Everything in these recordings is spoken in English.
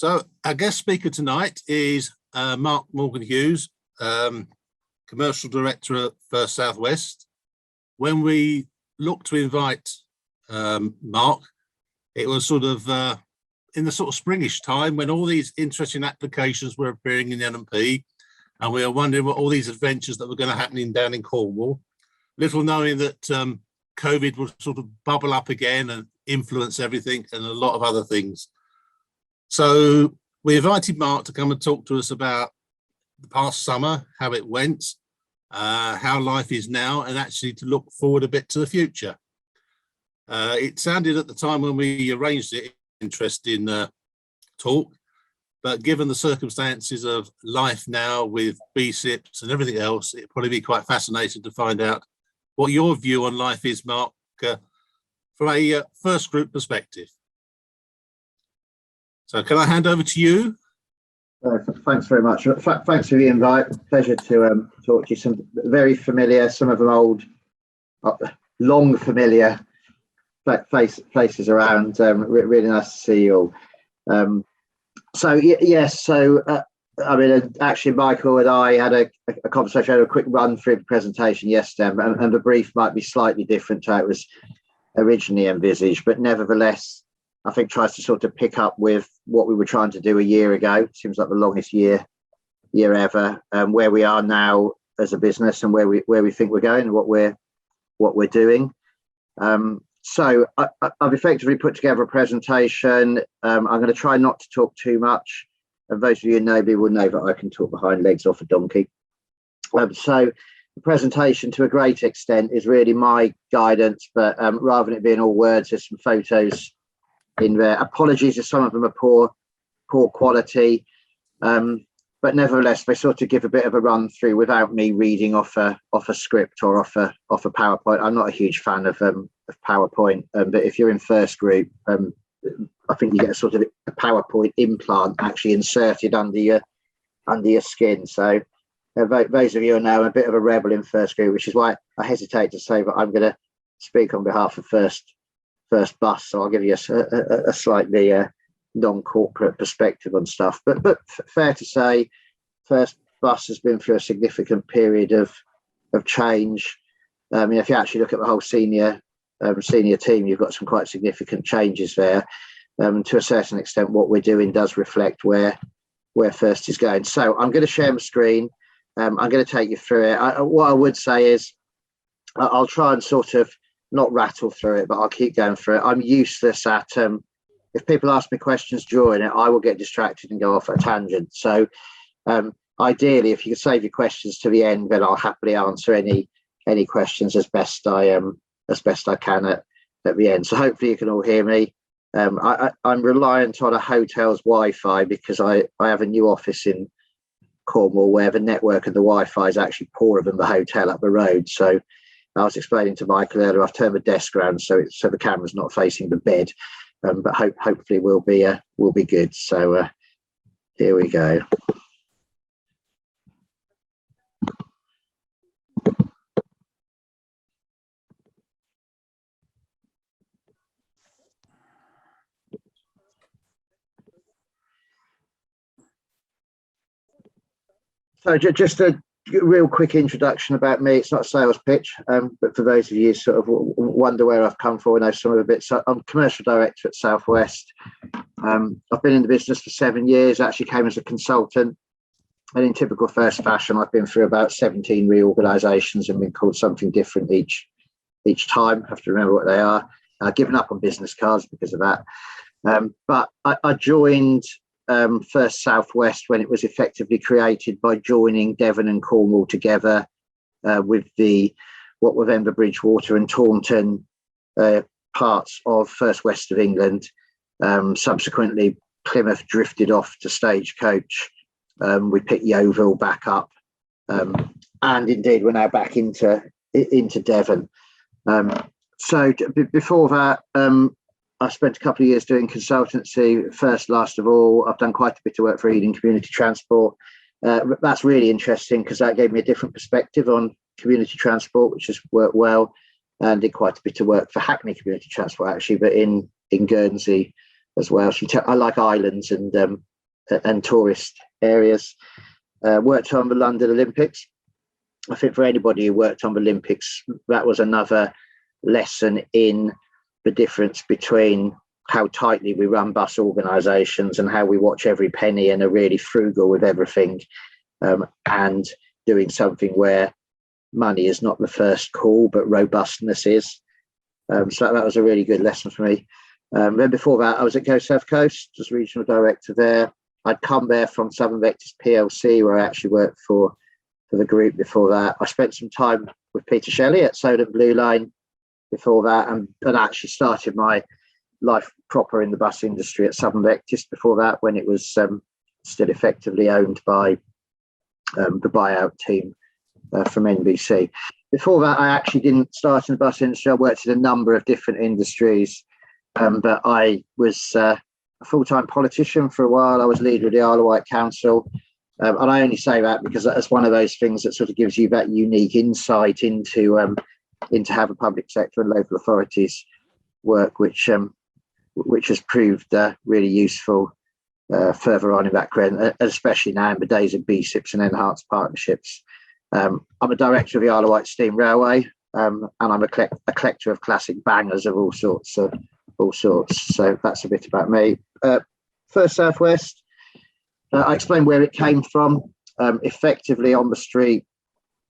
So our guest speaker tonight is Marc Morgan Huws, Commercial Director at First South West. When we looked to invite Marc, it was sort of in the sort of springish time when all these interesting applications were appearing in the NMP, and we were wondering what all these adventures that were going to happen down in Cornwall, little knowing that COVID would sort of bubble up again and influence everything and a lot of other things. So we invited Marc to come and talk to us about the past summer, how it went, how life is now, and actually to look forward a bit to the future. It sounded at the time when we arranged it, interesting talk, but given the circumstances of life now with BSIPs and everything else, it'd probably be quite fascinating to find out what your view on life is, Marc, from a first group perspective. So can I hand over to you? Thanks very much. Thanks for the invite. Pleasure to talk to you. Some very familiar, some of them old, long familiar places around. Really nice to see you all. I mean, actually, Michael and I had a conversation, had a quick run through the presentation yesterday, and the brief might be slightly different to how it was originally envisaged, but nevertheless, I think tries to sort of pick up with what we were trying to do a year ago. Seems like the longest year ever, where we are now as a business and where we think we're going and what we're doing. So I've effectively put together a presentation. I'm going to try not to talk too much. And those of you who know me will know that I can talk behind legs off a donkey. So the presentation, to a great extent, is really my guidance, but rather than it being all words, there's some photos in there. Apologies if some of them are poor quality, but nevertheless they sort of give a bit of a run through without me reading off a script or off a PowerPoint. I'm not a huge fan of PowerPoint, but if you're in first group, I think you get a sort of a PowerPoint implant actually inserted under your skin. So those of you who know I'm a bit of a rebel in first group, which is why I hesitate to say that I'm going to speak on behalf of first bus, so I'll give you a slightly non-corporate perspective on stuff, but fair to say First Bus has been through a significant period of change. I mean, if you actually look at the whole senior team, you've got some quite significant changes there. To a certain extent, what we're doing does reflect where First is going. So I'm going to share my screen. I'm going to take you through it. What I would say is I'll try and sort of not rattle through it, but I'll keep going through it. I'm useless at if people ask me questions during it, I will get distracted and go off at a tangent. So ideally, if you could save your questions to the end, then I'll happily answer any questions as best I can at the end. So hopefully you can all hear me. I'm reliant on a hotel's Wi-Fi because I have a new office in Cornwall where the network and the Wi-Fi is actually poorer than the hotel up the road. So I was explaining to Michael earlier, I've turned the desk around so the camera's not facing the bed, but hopefully we'll be good. So here we go. So just a real quick introduction about me. It's not a sales pitch, but for those of you sort of wonder where I've come from, I know some of the bits. So I'm commercial director at South West. I've been in the business for 7 years, actually came as a consultant. And in typical First fashion, I've been through about 17 reorganisations and been called something different each time. I have to remember what they are. I've given up on business cards because of that. But I joined First South West when it was effectively created by joining Devon and Cornwall together with what were then the Bridgewater and Taunton parts of First West of England. Subsequently, Plymouth drifted off to Stagecoach. We picked Yeovil back up, and indeed we're now back into Devon. So before that, I spent a couple of years doing consultancy. First, last of all, I've done quite a bit of work for Eden Community Transport. That's really interesting because that gave me a different perspective on community transport, which has worked well, and did quite a bit of work for Hackney Community Transport actually, but in Guernsey as well. I like islands, and and tourist areas. Worked on the London Olympics. I think for anybody who worked on the Olympics, that was another lesson in the difference between how tightly we run bus organisations and how we watch every penny and are really frugal with everything, and doing something where money is not the first call, but robustness is. So that was a really good lesson for me. Then before that, I was at Go South Coast as regional director there. I'd come there from Southern Vectors PLC, where I actually worked for the group before that. I spent some time with Peter Shelley at Soda Blue Line before that, and actually started my life proper in the bus industry at Southern Vectors before that, when it was still effectively owned by the buyout team from NBC. Before that, I actually didn't start in the bus industry. I worked in a number of different industries, but I was a full-time politician for a while. I was leader of the Isle of Wight Council. And I only say that because that's one of those things that sort of gives you that unique insight into how the public sector and local authorities work, which has proved really useful further on in that career, especially now in the days of BSIPs and enhanced partnerships. I'm a director of the Isle of Wight Steam Railway, and I'm a collector of classic bangers of all sorts. So that's a bit about me. First South West. I explained where it came from. Effectively on the street,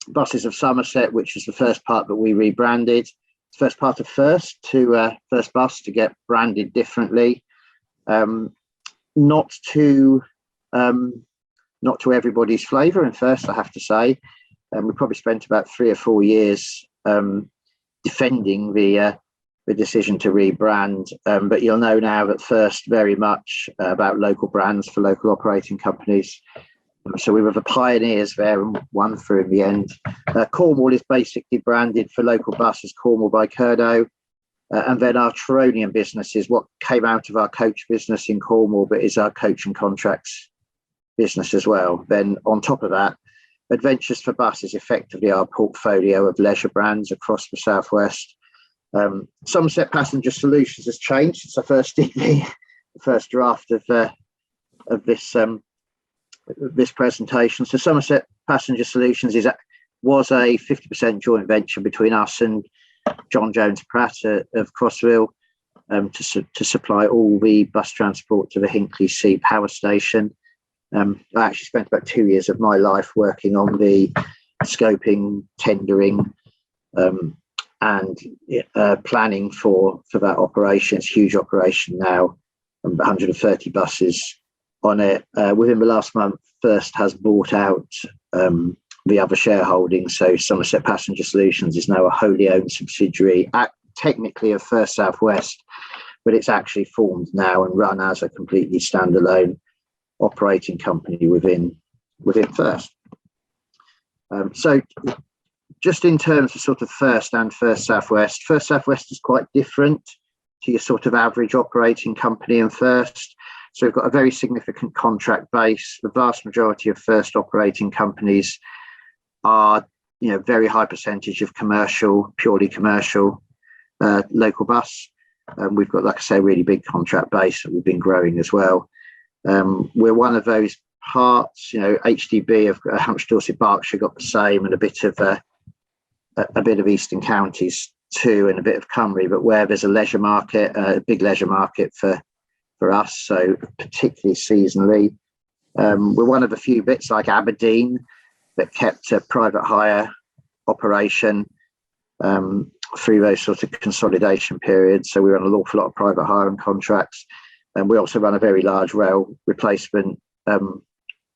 Buses of Somerset, which was the first part that we rebranded. First part of First to First Bus to get branded differently. Not to everybody's flavour in First, I have to say. We probably spent about 3 or 4 years defending the decision to rebrand, but you'll know now that First very much about local brands for local operating companies. So we were the pioneers there and won through in the end. Cornwall is basically branded for local buses, Cornwall by Curdo. And then our Tronian business is what came out of our coach business in Cornwall, but is our coach and contracts business as well. Then on top of that, Adventures for Bus is effectively our portfolio of leisure brands across the Southwest. Somerset Passenger Solutions has changed since I first did the first draft of this presentation. So Somerset Passenger Solutions was a 50% joint venture between us and John Jones Pratt of Crossville to supply all the bus transport to the Hinkley C power station. I actually spent about 2 years of my life working on the scoping, tendering, and planning for that operation. It's a huge operation now, 130 buses on it. Within the last month, First has bought out the other shareholding. So Somerset Passenger Solutions is now a wholly owned subsidiary, technically of First South West, but it's actually formed now and run as a completely standalone operating company within First. So just in terms of sort of First and First South West is quite different to your sort of average operating company in First. So we've got a very significant contract base. The vast majority of First operating companies are, very high percentage of purely commercial local bus. We've got, like I say, a really big contract base that we've been growing as well. We're one of those parts, HDB of Hampshire, Dorset, Berkshire got the same, and a bit of Eastern Counties too, and a bit of Cumbria, but where there's a leisure market, a big leisure market for us, so particularly seasonally. We're one of the few bits like Aberdeen that kept a private hire operation through those sort of consolidation periods. So we run an awful lot of private hire and contracts. And we also run a very large rail replacement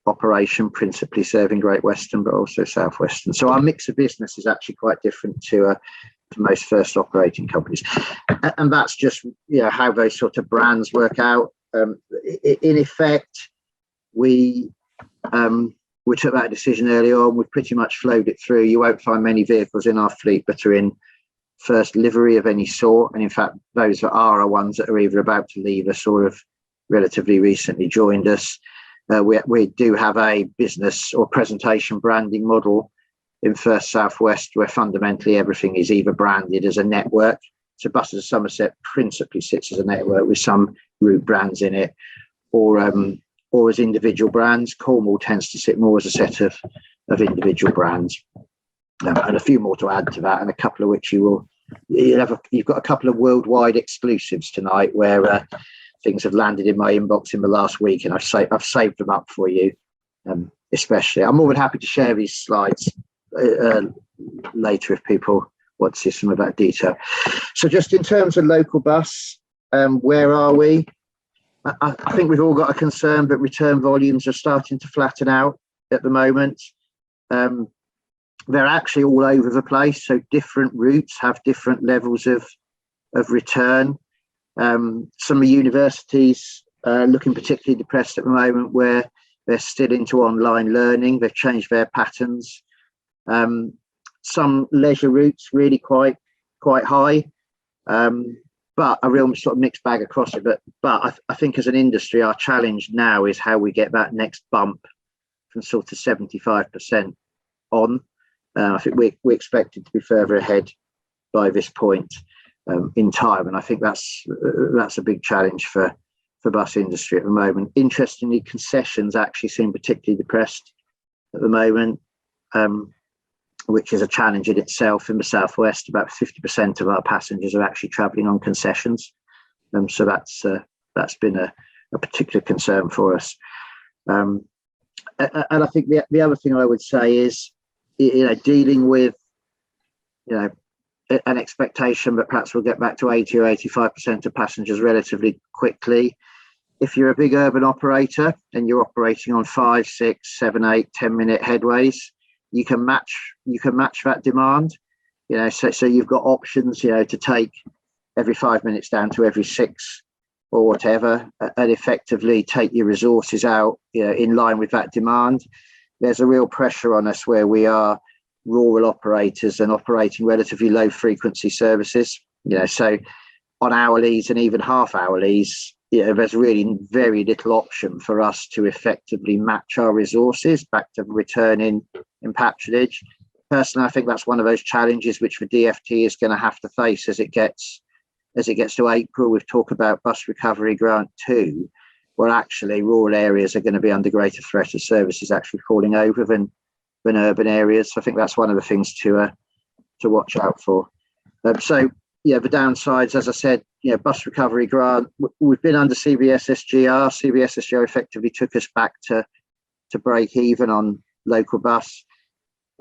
operation, principally serving Great Western, but also South Western. So our mix of business is actually quite different to most First operating companies. And that's just how those sort of brands work out. In effect, we took that decision early on. We've pretty much flowed it through. You won't find many vehicles in our fleet that are in First livery of any sort, and in fact those that are ones that are either about to leave us or have relatively recently joined us. We do have a business or presentation branding model in First South West, where fundamentally everything is either branded as a network. So Buses of Somerset principally sits as a network with some route brands in it, or or as individual brands. Cornwall tends to sit more as a set of individual brands, and a few more to add to that, and a couple of which you've got a couple of worldwide exclusives tonight where things have landed in my inbox in the last week, and I've saved them up for you. Especially, I'm more than happy to share these slides later if people want to see some of that detail. So just in terms of local bus, where are we? I think we've all got a concern, but return volumes are starting to flatten out at the moment. They're actually all over the place, so different routes have different levels of return. Some of the universities looking particularly depressed at the moment, where they're still into online learning. They've changed their patterns. Some leisure routes really quite high, but a real sort of mixed bag across it. But I think as an industry, our challenge now is how we get that next bump from sort of 75% on. I think we expected to be further ahead by this point in time, and I think that's a big challenge for bus industry at the moment. Interestingly, concessions actually seem particularly depressed at the moment, which is a challenge in itself. In the southwest, about 50% of our passengers are actually travelling on concessions, so that's been a particular concern for us. And I think the other thing I would say is, dealing with an expectation that perhaps we'll get back to 80 or 85% of passengers relatively quickly. If you're a big urban operator and you're operating on 5, 6, 7, 8, 10-minute headways, you can match that demand. So you've got options, to take every 5 minutes down to every 6 or whatever, and effectively take your resources out, in line with that demand. There's a real pressure on us where we are rural operators and operating relatively low frequency services. So on hourlies and even half hourlies, there's really very little option for us to effectively match our resources back to return in patronage. Personally, I think that's one of those challenges which the DfT is going to have to face as it gets to April. We've talked about Bus Recovery Grant 2, where actually rural areas are going to be under greater threat of services actually falling over than urban areas. So I think that's one of the things to watch out for. The downsides, as I said, Bus Recovery Grant, we've been under CBS-SGR. CBS-SGR effectively took us back to break even on local bus.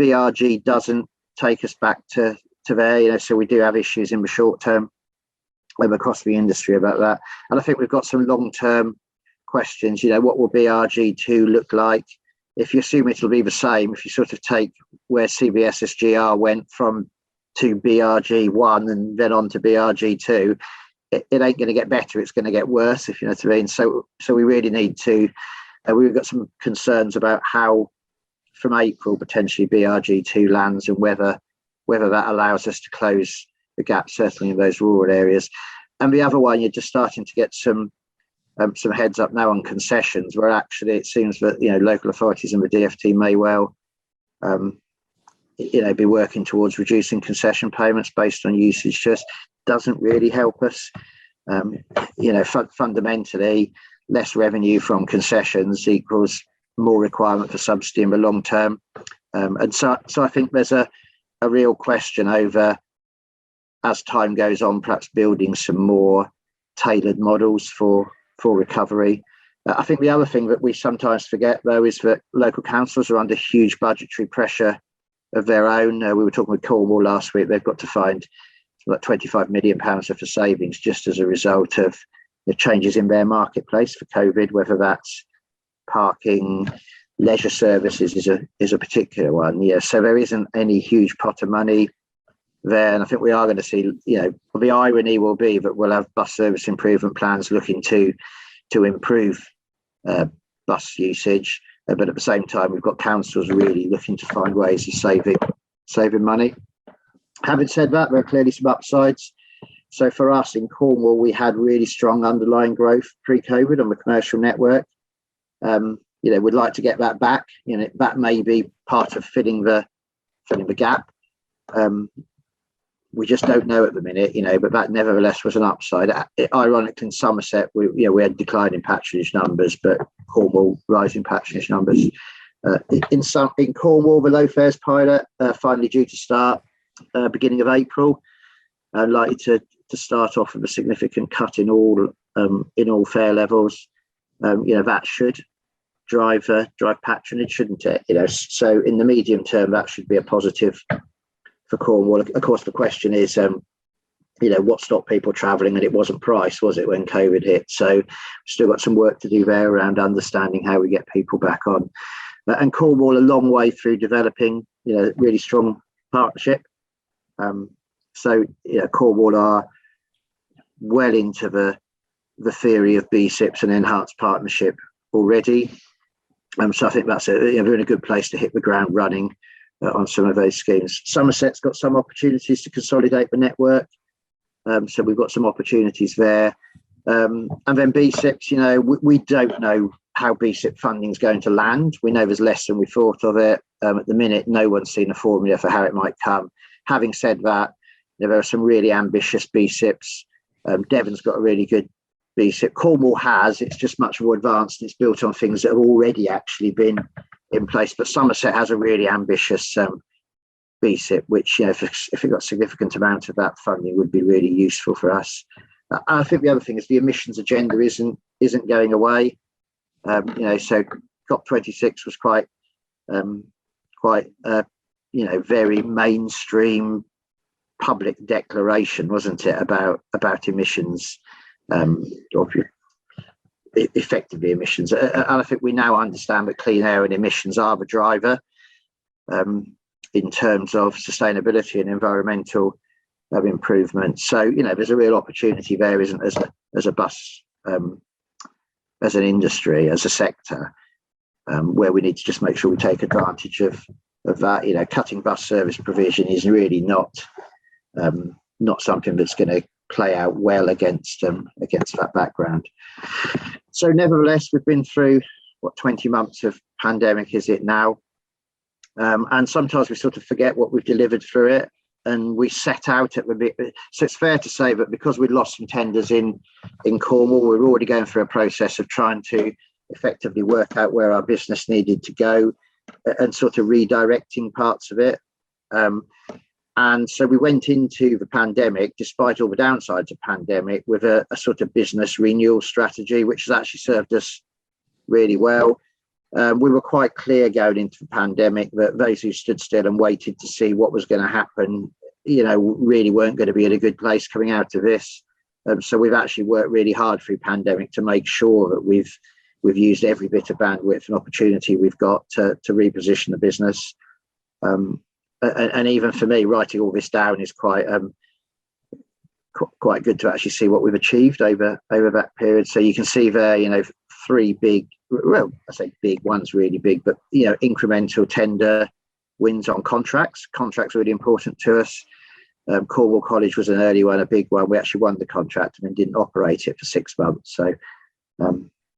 BRG doesn't take us back to there, so we do have issues in the short term across the industry about that. And I think we've got some long-term questions. What will BRG2 look like? If you assume it'll be the same, if you sort of take where CBS-SGR went from to BRG1 and then on to BRG2, it ain't going to get better, it's going to get worse, if you know what I mean. So we really need to, we've got some concerns about how from April potentially BRG2 lands, and whether that allows us to close the gap, certainly in those rural areas. And the other one, you're just starting to get some heads up now on concessions, where actually it seems that local authorities and the DfT may well be working towards reducing concession payments based on usage. Just doesn't really help us. Fundamentally, less revenue from concessions equals more requirement for subsidy in the long term. And so I think there's a real question over, as time goes on, perhaps building some more tailored models for recovery. I think the other thing that we sometimes forget, though, is that local councils are under huge budgetary pressure of their own. We were talking with Cornwall last week. They've got to find like £25 million worth of savings just as a result of the changes in their marketplace for COVID, whether that's parking, leisure services is a particular one. So there isn't any huge pot of money there, and I think we are going to see, the irony will be that we'll have bus service improvement plans looking to improve bus usage, but at the same time we've got councils really looking to find ways of saving money. Having said that, there are clearly some upsides. So for us in Cornwall, we had really strong underlying growth pre-COVID on the commercial network. We'd like to get that back. That may be part of filling the gap. We just don't know at the minute, but that nevertheless was an upside. Ironically, in Somerset, we had declining patronage numbers, but Cornwall rising patronage numbers. In Cornwall, the low fares pilot finally due to start beginning of April, likely to start off with a significant cut in all fare levels. That should drive patronage, shouldn't it? So in the medium term, that should be a positive for Cornwall. Of course, the question is, what stopped people travelling? And it wasn't price, was it, when COVID hit? So we've still got some work to do there around understanding how we get people back on. And Cornwall, a long way through developing, really strong partnership. Cornwall are well into the theory of BSIPs and enhanced partnership already. So I think that's we're in a good place to hit the ground running on some of those schemes. Somerset's got some opportunities to consolidate the network. So we've got some opportunities there. And then BSIPs, we don't know how BSIP funding is going to land. We know there's less than we thought of it. At the minute, no one's seen a formula for how it might come. Having said that, there are some really ambitious BSIPs. Devon's got a really good BSIP. Cornwall has, it's just much more advanced. It's built on things that have already actually been in place. But Somerset has a really ambitious BSIP, which, if it got a significant amount of that funding, would be really useful for us. I think the other thing is the emissions agenda isn't going away. So COP26 was quite very mainstream public declaration, wasn't it, about emissions, or effectively emissions. And I think we now understand that clean air and emissions are the driver in terms of sustainability and environmental improvement. So there's a real opportunity there, isn't as a bus, as an industry, as a sector, where we need to just make sure we take advantage of that. Cutting bus service provision is really not something that's going to play out well against that background. So nevertheless, we've been through 20 months of pandemic, is it now? And sometimes we sort of forget what we've delivered through it, and we set out at the bit. So it's fair to say that because we'd lost some tenders in Cornwall, we're already going through a process of trying to effectively work out where our business needed to go and sort of redirecting parts of it. And so we went into the pandemic, despite all the downsides of pandemic, with a sort of business renewal strategy, which has actually served us really well. We were quite clear going into the pandemic that those who stood still and waited to see what was going to happen, really weren't going to be in a good place coming out of this. So we've actually worked really hard through pandemic to make sure that we've used every bit of bandwidth and opportunity we've got to reposition the business. And even for me, writing all this down is quite good to actually see what we've achieved over that period. So you can see there, three big, well, I say big, one's really big, but incremental tender wins on contracts. Contracts are really important to us. Cornwall College was an early one, a big one. We actually won the contract and then didn't operate it for 6 months.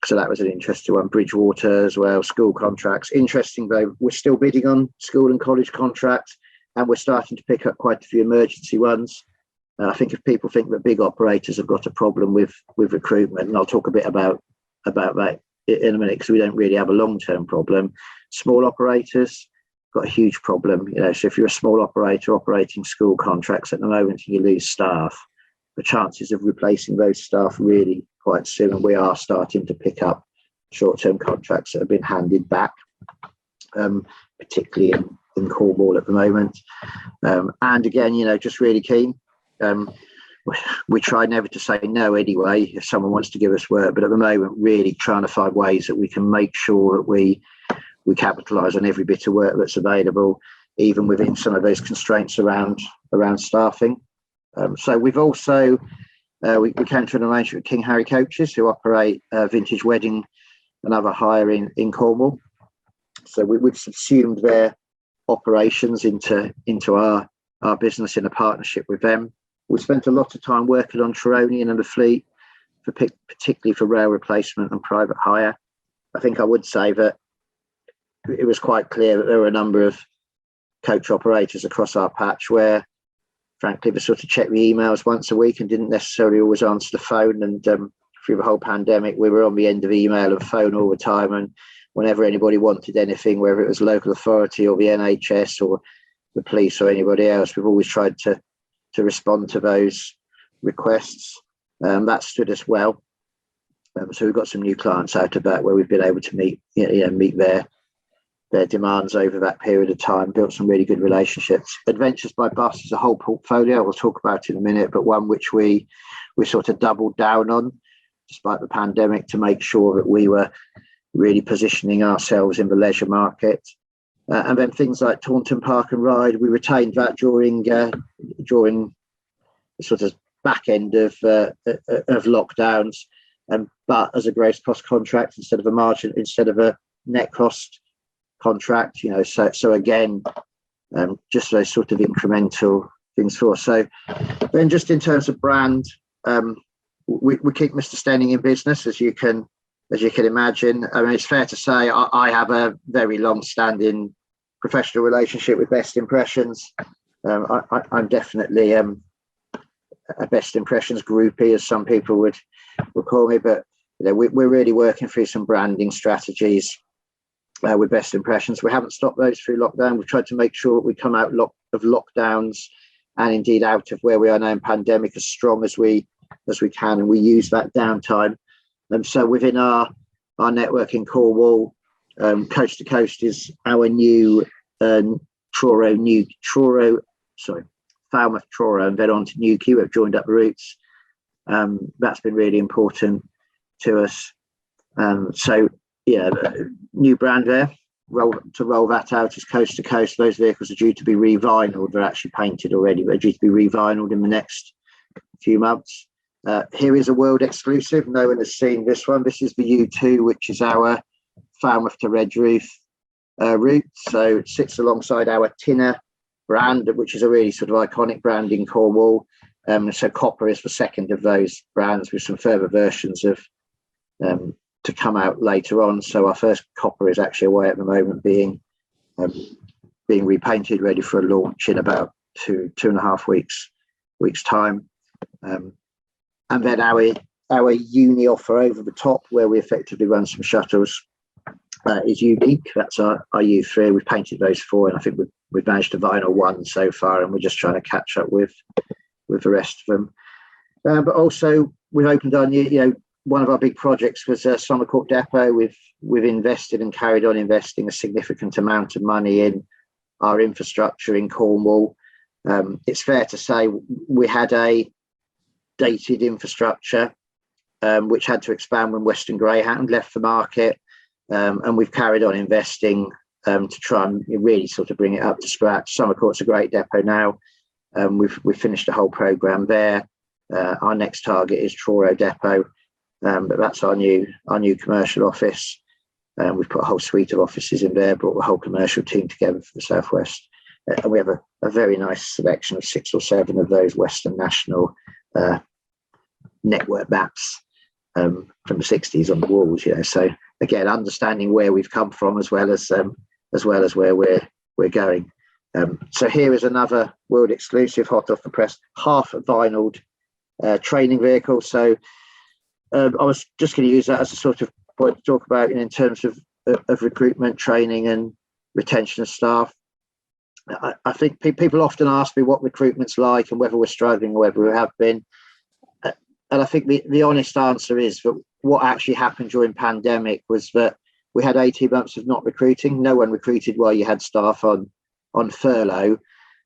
So that was an interesting one. Bridgewater as well, school contracts. Interesting though, we're still bidding on school and college contracts, and we're starting to pick up quite a few emergency ones. I think if people think that big operators have got a problem with recruitment, and I'll talk a bit about that in a minute, because we don't really have a long-term problem. Small operators got a huge problem. So if you're a small operator operating school contracts at the moment and you lose staff, the chances of replacing those staff really quite soon, and we are starting to pick up short-term contracts that have been handed back, particularly in Cornwall at the moment. And again, just really keen. We try never to say no anyway if someone wants to give us work, but at the moment really trying to find ways that we can make sure that we capitalise on every bit of work that's available, even within some of those constraints around staffing. So we've also we came to an arrangement with King Harry Coaches, who operate Vintage Wedding and other hire in Cornwall. So we've subsumed their operations into our business in a partnership with them. We spent a lot of time working on Treronian and the fleet, particularly for rail replacement and private hire. I think I would say that it was quite clear that there were a number of coach operators across our patch where, frankly, they sort of checked the emails once a week and didn't necessarily always answer the phone. And through the whole pandemic, we were on the end of email and phone all the time, and whenever anybody wanted anything, whether it was local authority or the NHS or the police or anybody else, we've always tried to respond to those requests. That stood us well. So we've got some new clients out of that where we've been able to meet their demands over that period of time, built some really good relationships. Adventures by Bus is a whole portfolio. We'll talk about it in a minute, but one which we sort of doubled down on despite the pandemic to make sure that we were really positioning ourselves in the leisure market. And then things like Taunton Park and Ride, we retained that during the sort of back end of lockdowns, but as a gross cost contract instead of a net cost contract, so again, just those sort of incremental things for us. So then just in terms of brand, we keep Mr. Stenning in business, as you can imagine. I mean, it's fair to say I have a very long-standing professional relationship with Best Impressions. I'm definitely a Best Impressions groupie, as some people would call me, but we're really working through some branding strategies with Best Impressions. We haven't stopped those through lockdown. We've tried to make sure we come out of lockdowns and indeed out of where we are now in pandemic as strong as we can, and we use that downtime. And so within our network in Cornwall, Coast to Coast is our new Falmouth, Truro, and then on to Newquay. We've joined up the routes. That's been really important to us. So yeah, new brand there. Roll that out is Coast to Coast. Those vehicles are due to be revinyled. They're actually painted already, but they're due to be revinyled in the next few months. Here is a world exclusive. No one has seen this one. This is the U2, which is our Falmouth to Redruth route. So it sits alongside our Tinner brand, which is a really sort of iconic brand in Cornwall. So Copper is the second of those brands, with some further versions of to come out later on. So our first Copper is actually away at the moment, being repainted, ready for a launch in about two and a half weeks time. And then our uni offer over the top, where we effectively run some shuttles, is unique. That's our U3. We've painted those 4, and I think we've managed to vinyl 1 so far, and we're just trying to catch up with the rest of them. But also we've opened our new, one of our big projects was Summer Court Depot. We've invested and carried on investing a significant amount of money in our infrastructure in Cornwall. It's fair to say we had a dated infrastructure which had to expand when Western Greyhound left the market, and we've carried on investing to try and really sort of bring it up to scratch. Summer Court's a great depot now. We've finished a whole programme there. Our next target is Truro Depot, but that's our new commercial office. We've put a whole suite of offices in there, brought the whole commercial team together for the Southwest, and we have a very nice selection of 6 or 7 of those Western National network maps from the 60s on the walls. So again, understanding where we've come from as well as where we're going. So here is another world exclusive, hot off the press, half vinyled training vehicle. So I was just going to use that as a sort of point to talk about in terms of recruitment, training, and retention of staff. I think people often ask me what recruitment's like and whether we're struggling or whether we have been. And I think the honest answer is that what actually happened during pandemic was that we had 18 months of not recruiting. No one recruited while you had staff on furlough.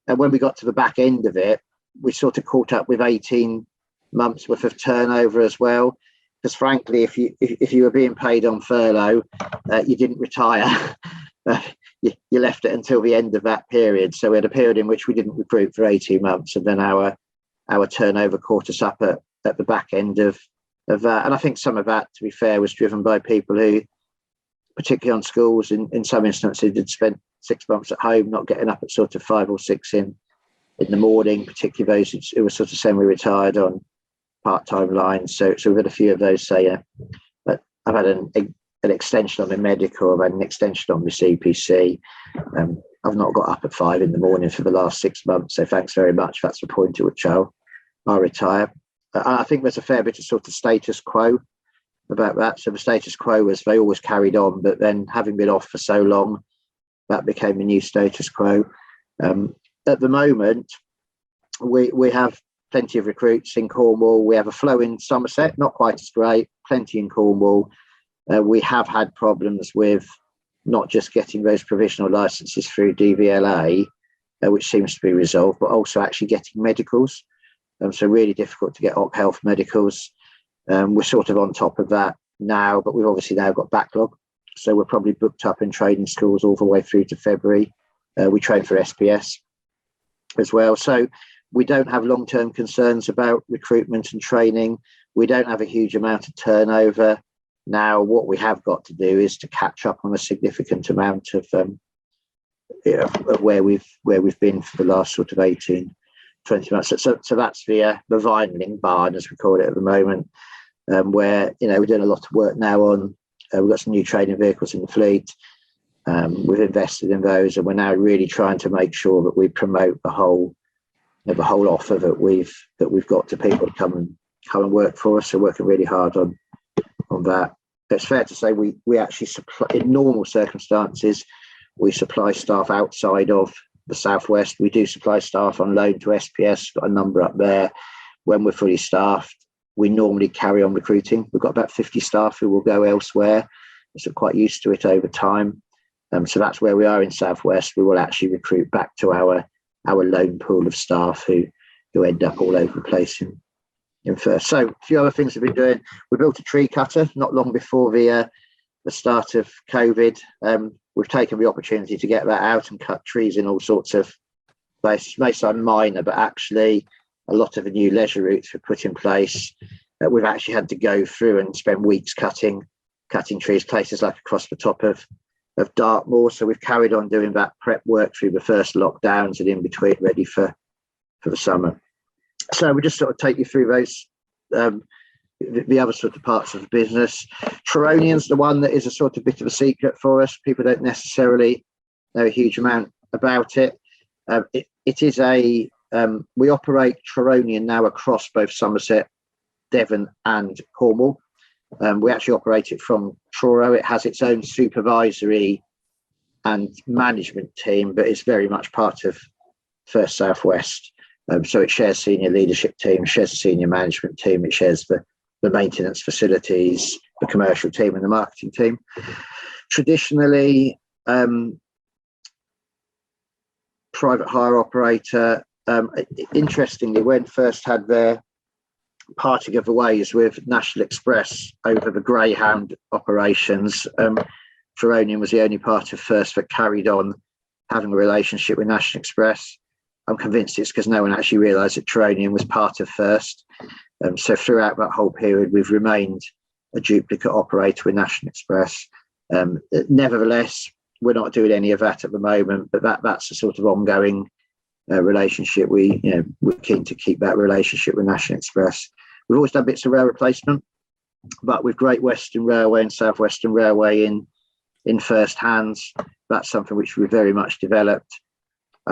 And when we got to the back end of it, we sort of caught up with 18 months worth of turnover as well. Because frankly, if you were being paid on furlough, you didn't retire. You left it until the end of that period. So we had a period in which we didn't recruit for 18 months, and then our turnover caught us up at the back end of that. And I think some of that, to be fair, was driven by people who, particularly on schools, in some instances, had spent 6 months at home, not getting up at sort of 5 or 6 in the morning, particularly those who were sort of semi-retired on part-time lines. So we've had a few of those say, but I've had an extension on my medical, I've had an extension on my CPC. I've not got up at 5 in the morning for the last 6 months. So thanks very much. That's the point at which I'll retire. I think there's a fair bit of sort of status quo about that. So the status quo was they always carried on, but then having been off for so long, that became a new status quo. At the moment, we have plenty of recruits in Cornwall. We have a flow in Somerset, not quite as great, plenty in Cornwall. We have had problems with not just getting those provisional licenses through DVLA, which seems to be resolved, but also actually getting medicals. So really difficult to get Oc Health medicals. We're sort of on top of that now, but we've obviously now got backlog. So we're probably booked up in training schools all the way through to February. We train for SPS as well. So we don't have long-term concerns about recruitment and training. We don't have a huge amount of turnover. Now, what we have got to do is to catch up on a significant amount of where we've been for the last sort of 18, 20 months. So that's the vinyling barn, as we call it at the moment, where we're doing a lot of work now on. We've got some new training vehicles in the fleet. We've invested in those, and we're now really trying to make sure that we promote the whole offer that we've got to people to come and work for us. So working really hard on that. It's fair to say we actually supply, in normal circumstances, we supply staff outside of the Southwest. We do supply staff on loan to SPS, got a number up there. When we're fully staffed, we normally carry on recruiting. We've got about 50 staff who will go elsewhere. So we're quite used to it over time. So that's where we are in Southwest. We will actually recruit back to our loan pool of staff who end up all over the place in first. So a few other things we've been doing. We built a tree cutter not long before the start of COVID. We've taken the opportunity to get that out and cut trees in all sorts of places. It may sound minor, but actually a lot of the new leisure routes we've put in place, we've actually had to go through and spend weeks cutting trees, places like across the top of Dartmoor. So we've carried on doing that prep work through the first lockdowns and in between, ready for the summer. So we just sort of take you through those, the other sort of parts of the business. Treronian's the one that is a sort of bit of a secret for us. People don't necessarily know a huge amount about it. It is we operate Treronian now across both Somerset, Devon and Cornwall. We actually operate it from Truro. It has its own supervisory and management team, but it's very much part of First Southwest. So it shares senior leadership team, shares a senior management team, it shares the maintenance facilities, the commercial team and the marketing team. Traditionally, private hire operator. Interestingly, when First had their parting of the ways with National Express over the Greyhound operations, Treronian was the only part of First that carried on having a relationship with National Express. I'm convinced it's because no one actually realised that Treronian was part of First. So throughout that whole period, we've remained a duplicate operator with National Express. Nevertheless, we're not doing any of that at the moment, but that's a sort of ongoing relationship. We're keen to keep that relationship with National Express. We've always done bits of rail replacement, but with Great Western Railway and South Western Railway in first hands, that's something which we very much developed.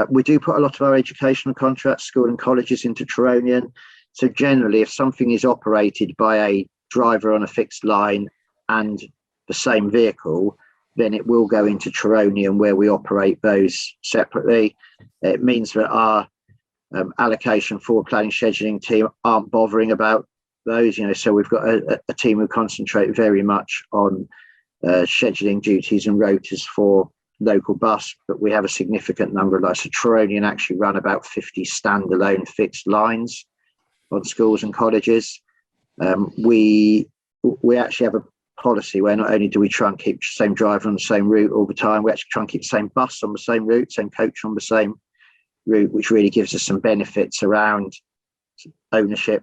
We do put a lot of our educational contracts, school and colleges, into Treronian. So generally, if something is operated by a driver on a fixed line and the same vehicle, then it will go into Treronian, where we operate those separately. It means that our allocation for planning scheduling team aren't bothering about those, so we've got a team who concentrate very much on scheduling duties and rotas for local bus, but we have a significant number of those. So Treronian actually run about 50 standalone fixed lines on schools and colleges. We actually have a policy where not only do we try and keep the same driver on the same route all the time, we actually try and keep the same bus on the same route, same coach on the same route, which really gives us some benefits around ownership,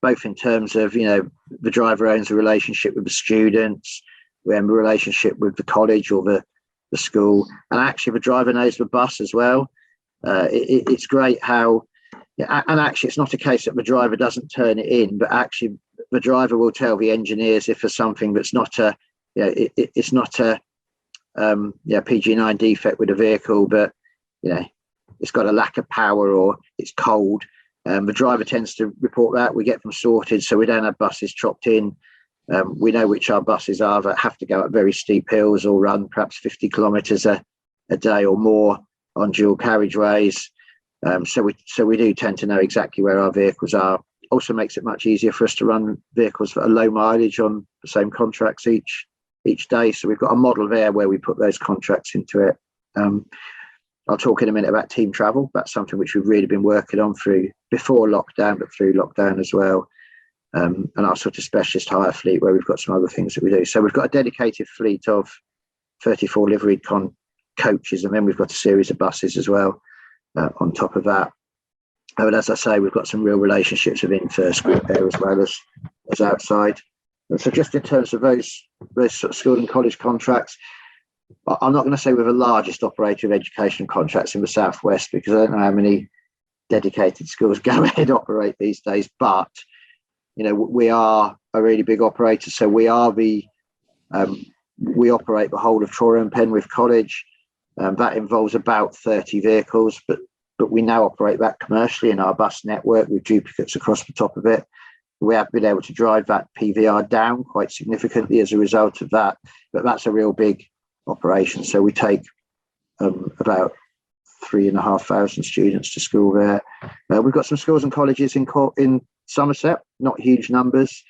both in terms of, the driver owns a relationship with the students, we have a relationship with the college or the school, and actually the driver knows the bus as well. It's great how, and actually it's not a case that the driver doesn't turn it in, but actually the driver will tell the engineers if there's something that's not it's not a PG9 defect with a vehicle, but it's got a lack of power or it's cold. The driver tends to report that. We get them sorted, so we don't have buses chopped in. We know which our buses are that have to go up very steep hills or run perhaps 50 kilometres a day or more on dual carriageways. So we do tend to know exactly where our vehicles are. Also makes it much easier for us to run vehicles that are low mileage on the same contracts each day. So we've got a model there where we put those contracts into it. I'll talk in a minute about team travel. That's something which we've really been working on through before lockdown, but through lockdown as well. And our sort of specialist hire fleet, where we've got some other things that we do. So we've got a dedicated fleet of 34 liveried coaches, and then we've got a series of buses as well on top of that. But as I say, we've got some real relationships within First Group there as well as outside. And so just in terms of those sort of school and college contracts, I'm not going to say we're the largest operator of education contracts in the Southwest, because I don't know how many dedicated schools go ahead operate these days, but we are a really big operator. So we operate the whole of Truro and Penrith College. That involves about 30 vehicles, but we now operate that commercially in our bus network with duplicates across the top of it. We have been able to drive that PVR down quite significantly as a result of that, but that's a real big operation. So we take about 3,500 students to school there. We've got some schools and colleges in Somerset, not huge numbers.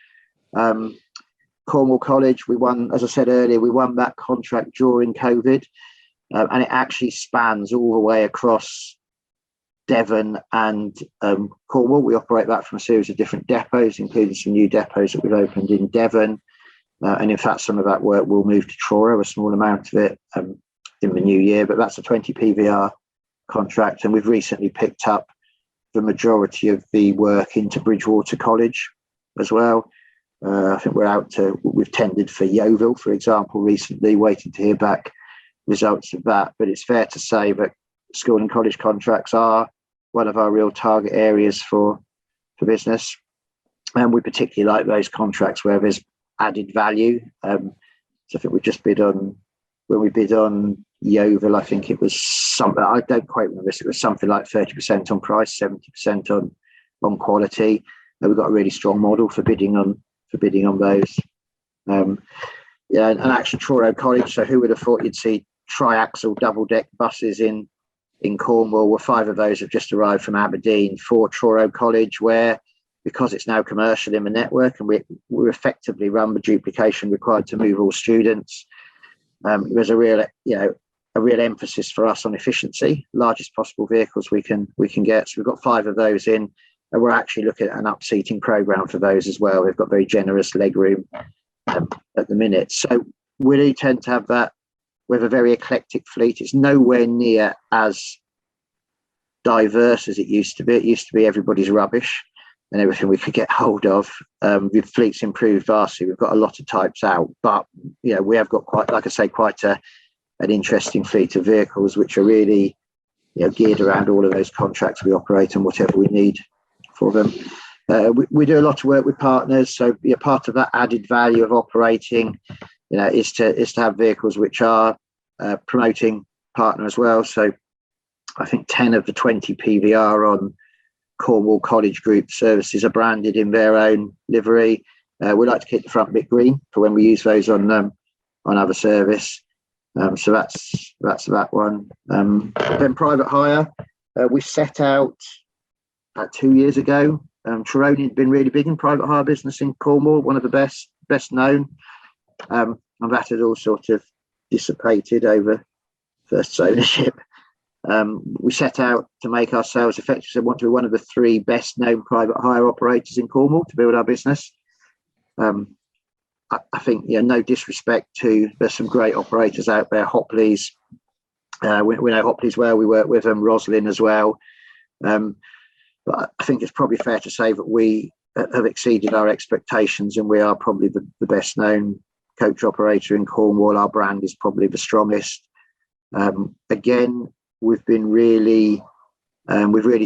Cornwall College, we won, as I said earlier, we won that contract during COVID, and it actually spans all the way across Devon and Cornwall. We operate that from a series of different depots, including some new depots that we've opened in Devon. And in fact, some of that work will move to Truro, a small amount of it in the new year, but that's a 20 PVR contract. And we've recently picked up the majority of the work into Bridgewater College as well. I think we've tendered for Yeovil, for example, recently, waiting to hear back results of that. But it's fair to say that school and college contracts are one of our real target areas for business. And we particularly like those contracts where there's added value. So I think we just when we bid on Yeovil, I think it was something, I don't quite remember this, it was something like 30% on price, 70% on quality. And we've got a really strong model for bidding on those. And actually Truro College, so who would have thought you'd see triaxle double-deck buses in Cornwall? Well, 5 of those have just arrived from Aberdeen for Truro College, where, because it's now commercial in the network and we effectively run the duplication required to move all students, there's a real emphasis for us on efficiency, largest possible vehicles we can get. So we've got 5 of those in, and we're actually looking at an upseating program for those as well. We've got very generous legroom at the minute. So we do tend to have that. We have a very eclectic fleet. It's nowhere near as diverse as it used to be. It used to be everybody's rubbish and everything we could get hold of. The fleet's improved vastly. We've got a lot of types out, but we have got quite an interesting fleet of vehicles which are really geared around all of those contracts we operate and whatever we need for them. We do a lot of work with partners. So part of that added value of operating is to have vehicles which are promoting partner as well. So I think 10 of the 20 PVR on Cornwall College Group services are branded in their own livery. We like to keep the front bit green for when we use those on other service. So that's that one. Then private hire, we set out about 2 years ago. Trelawney had been really big in private hire business in Cornwall, one of the best known. And that had all sort of dissipated over first ownership. We set out to make ourselves effective. So we want to be one of the 3 best known private hire operators in Cornwall to build our business. I think, no disrespect to, there's some great operators out there. Hopley's, we know Hopley's well, we work with them, Roslin as well. But I think it's probably fair to say that we have exceeded our expectations, and we are probably the best known coach operator in Cornwall. Our brand is probably the strongest. Again, we've really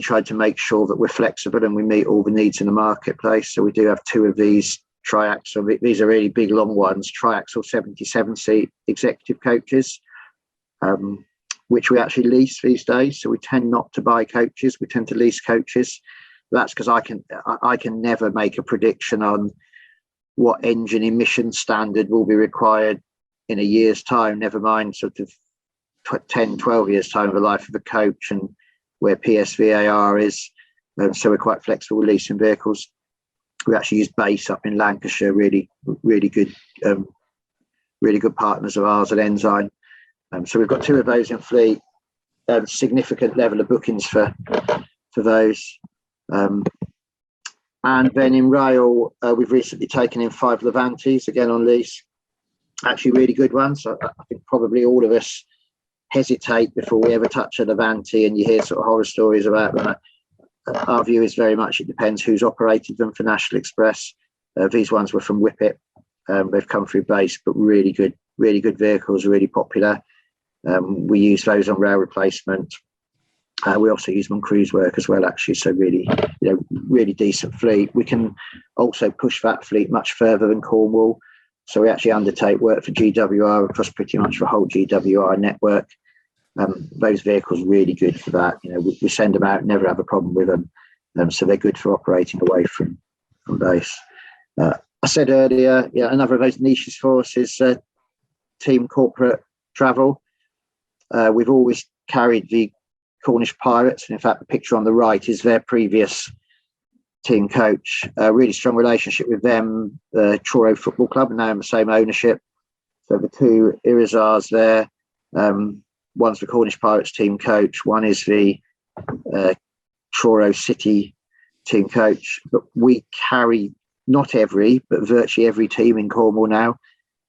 tried to make sure that we're flexible and we meet all the needs in the marketplace. So we do have 2 of these triaxle. These are really big, long ones. Triaxle 77-seat executive coaches, which we actually lease these days. So we tend not to buy coaches. We tend to lease coaches. That's because I can never make a prediction on what engine emission standard will be required in a year's time, never mind sort of 10, 12 years time of the life of a coach and where PSVAR is. So we're quite flexible with leasing vehicles. We actually use Base up in Lancashire, really good partners of ours at Ensign. So we've got 2 of those in fleet. Significant level of bookings for those. And then in rail, we've recently taken in 5 Levantes, again on lease. Actually really good ones. I think probably all of us hesitate before we ever touch a Levante, and you hear sort of horror stories about them. Our view is very much it depends who's operated them. For National Express, these ones were from Whippet. They've come through Base, but really good vehicles, really popular. We use those on rail replacement. We also use them on cruise work as well, actually. So really decent fleet. We can also push that fleet much further than Cornwall. So we actually undertake work for GWR across pretty much the whole GWR network. Those vehicles are really good for that. We send them out, never have a problem with them. So they're good for operating away from Base. I said earlier, another of those niches for us is team corporate travel. We've always carried the Cornish Pirates, and in fact the picture on the right is their previous team coach. Really strong relationship with them. The Truro Football Club are now in the same ownership. So the 2 Irizars there, one's the Cornish Pirates team coach, one is the Truro City team coach. But we carry not every, but virtually every team in Cornwall now.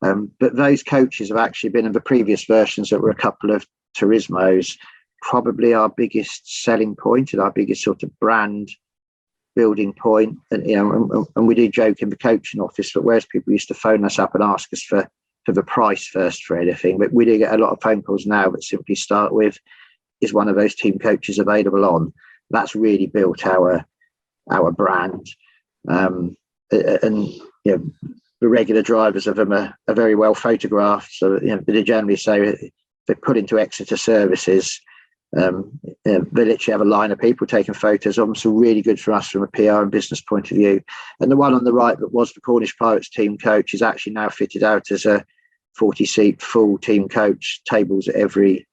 But those coaches have actually been in the previous versions that were a couple of Turismos. Probably our biggest selling point and our biggest sort of brand building point. And and we do joke in the coaching office, but whereas people used to phone us up and ask us for the price first for anything, but we do get a lot of phone calls now that simply start with, is one of those team coaches available on? That's really built our brand. And the regular drivers of them are very well photographed. So they generally say if they're put into Exeter services, they literally have a line of people taking photos of them. So really good for us from a PR and business point of view. And the one on the right that was the Cornish Pirates team coach is actually now fitted out as a 40-seat full team coach, tables at every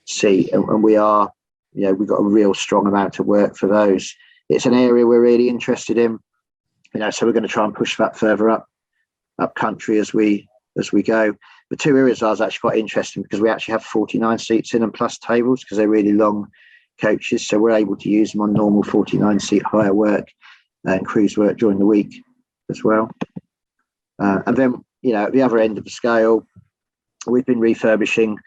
seat. And we are, we've got a real strong amount of work for those. It's an area we're really interested in, so we're going to try and push that further up country as we go. The 2 Irizars are actually quite interesting because we actually have 49 seats in them plus tables because they're really long coaches. So we're able to use them on normal 49-seat hire work and cruise work during the week as well. And then, at the other end of the scale, we've been refurbishing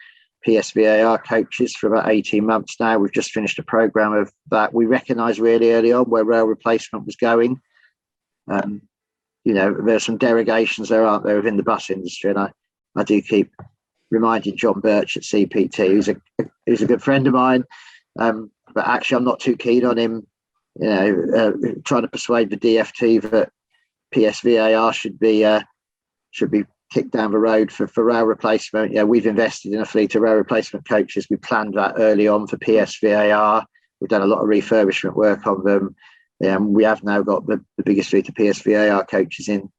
PSVAR coaches for about 18 months now. We've just finished a program of that. We recognised really early on where rail replacement was going. There's some derogations there, aren't there, within the bus industry, and I do keep reminding John Birch at CPT, who's a good friend of mine, but actually I'm not too keen on him, trying to persuade the DFT that PSVAR should be kicked down the road for rail replacement. We've invested in a fleet of rail replacement coaches. We planned that early on for PSVAR. We've done a lot of refurbishment work on them. We have now got the biggest fleet of PSVAR coaches in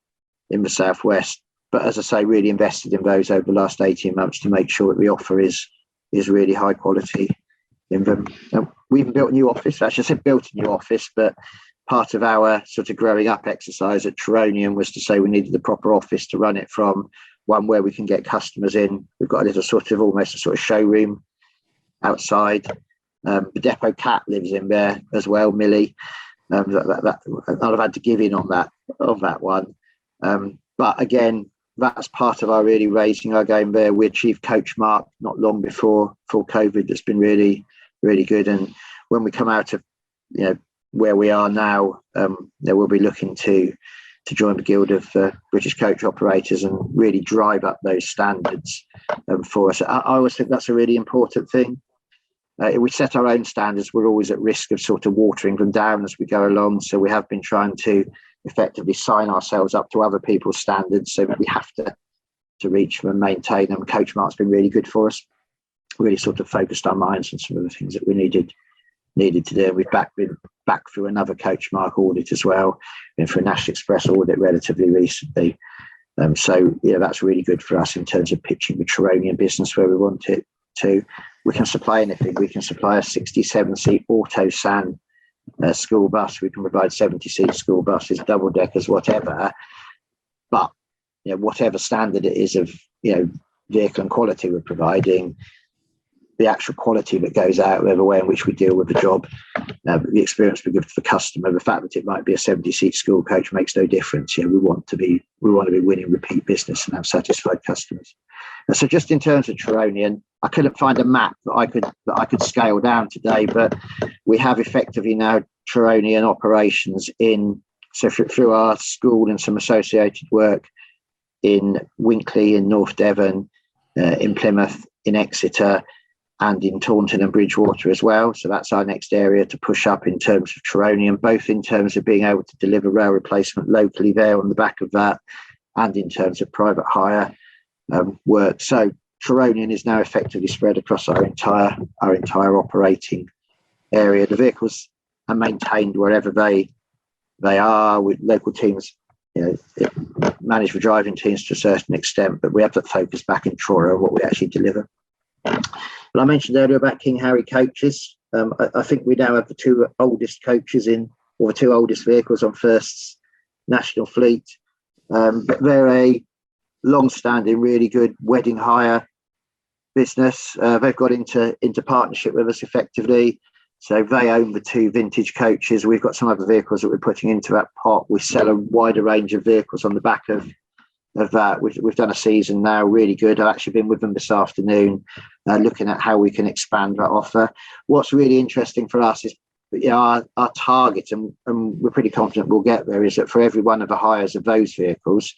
the southwest. But as I say, really invested in those over the last 18 months to make sure that the offer is really high quality in them. We even built a new office. Actually, I said built a new office, but part of our sort of growing up exercise at Truronian was to say we needed the proper office to run it from, one where we can get customers in. We've got a little almost a sort of showroom outside. The depot cat lives in there as well, Millie. I'd have had to give in on that one. But again, that's part of our really raising our game there. We achieved Coach Mark not long before COVID. That's been really, really good. And when we come out of where we are now, we'll be looking to join the Guild of British Coach Operators and really drive up those standards for us. I always think that's a really important thing. If we set our own standards, we're always at risk of sort of watering them down as we go along. So we have been trying to effectively sign ourselves up to other people's standards so that we have to reach them and maintain them. Coach Mark's been really good for us. Really sort of focused our minds on some of the things that we needed to do. We've backed with back through another Coach Mark audit as well, and for a National Express audit relatively recently. So that's really good for us in terms of pitching the Traronian business where we want it to. We can supply anything. We can supply a 67-seat auto-san school bus. We can provide 70-seat school buses, double deckers, whatever. But whatever standard it is of vehicle and quality we're providing, the actual quality that goes out of the way in which we deal with the job, the experience we give to the customer, the fact that it might be a 70-seat school coach makes no difference. We want to be winning repeat business and have satisfied customers. And so just in terms of Traronian, I couldn't find a map that I could scale down today, but we have effectively now Traronian operations through our school and some associated work in Winkley, in North Devon, in Plymouth, in Exeter, and in Taunton and Bridgewater as well. So that's our next area to push up in terms of Traronian, both in terms of being able to deliver rail replacement locally there on the back of that, and in terms of private hire work. So Traronian is now effectively spread across our entire operating area. The vehicles are maintained wherever they are, with local teams manage the driving teams to a certain extent, but we have that focus back in Truro on what we actually deliver. But I mentioned earlier about King Harry coaches. I think we now have the two oldest coaches or the two oldest vehicles on First's national fleet. But they're a long-standing, really good wedding hire business. They've got into partnership with us effectively. So they own the two vintage coaches. We've got some other vehicles that we're putting into that pot. We sell a wider range of vehicles on the back of that. We've done a season now, really good. I've actually been with them this afternoon, looking at how we can expand that offer. What's really interesting for us is our target, and we're pretty confident we'll get there, is that for every one of the hires of those vehicles,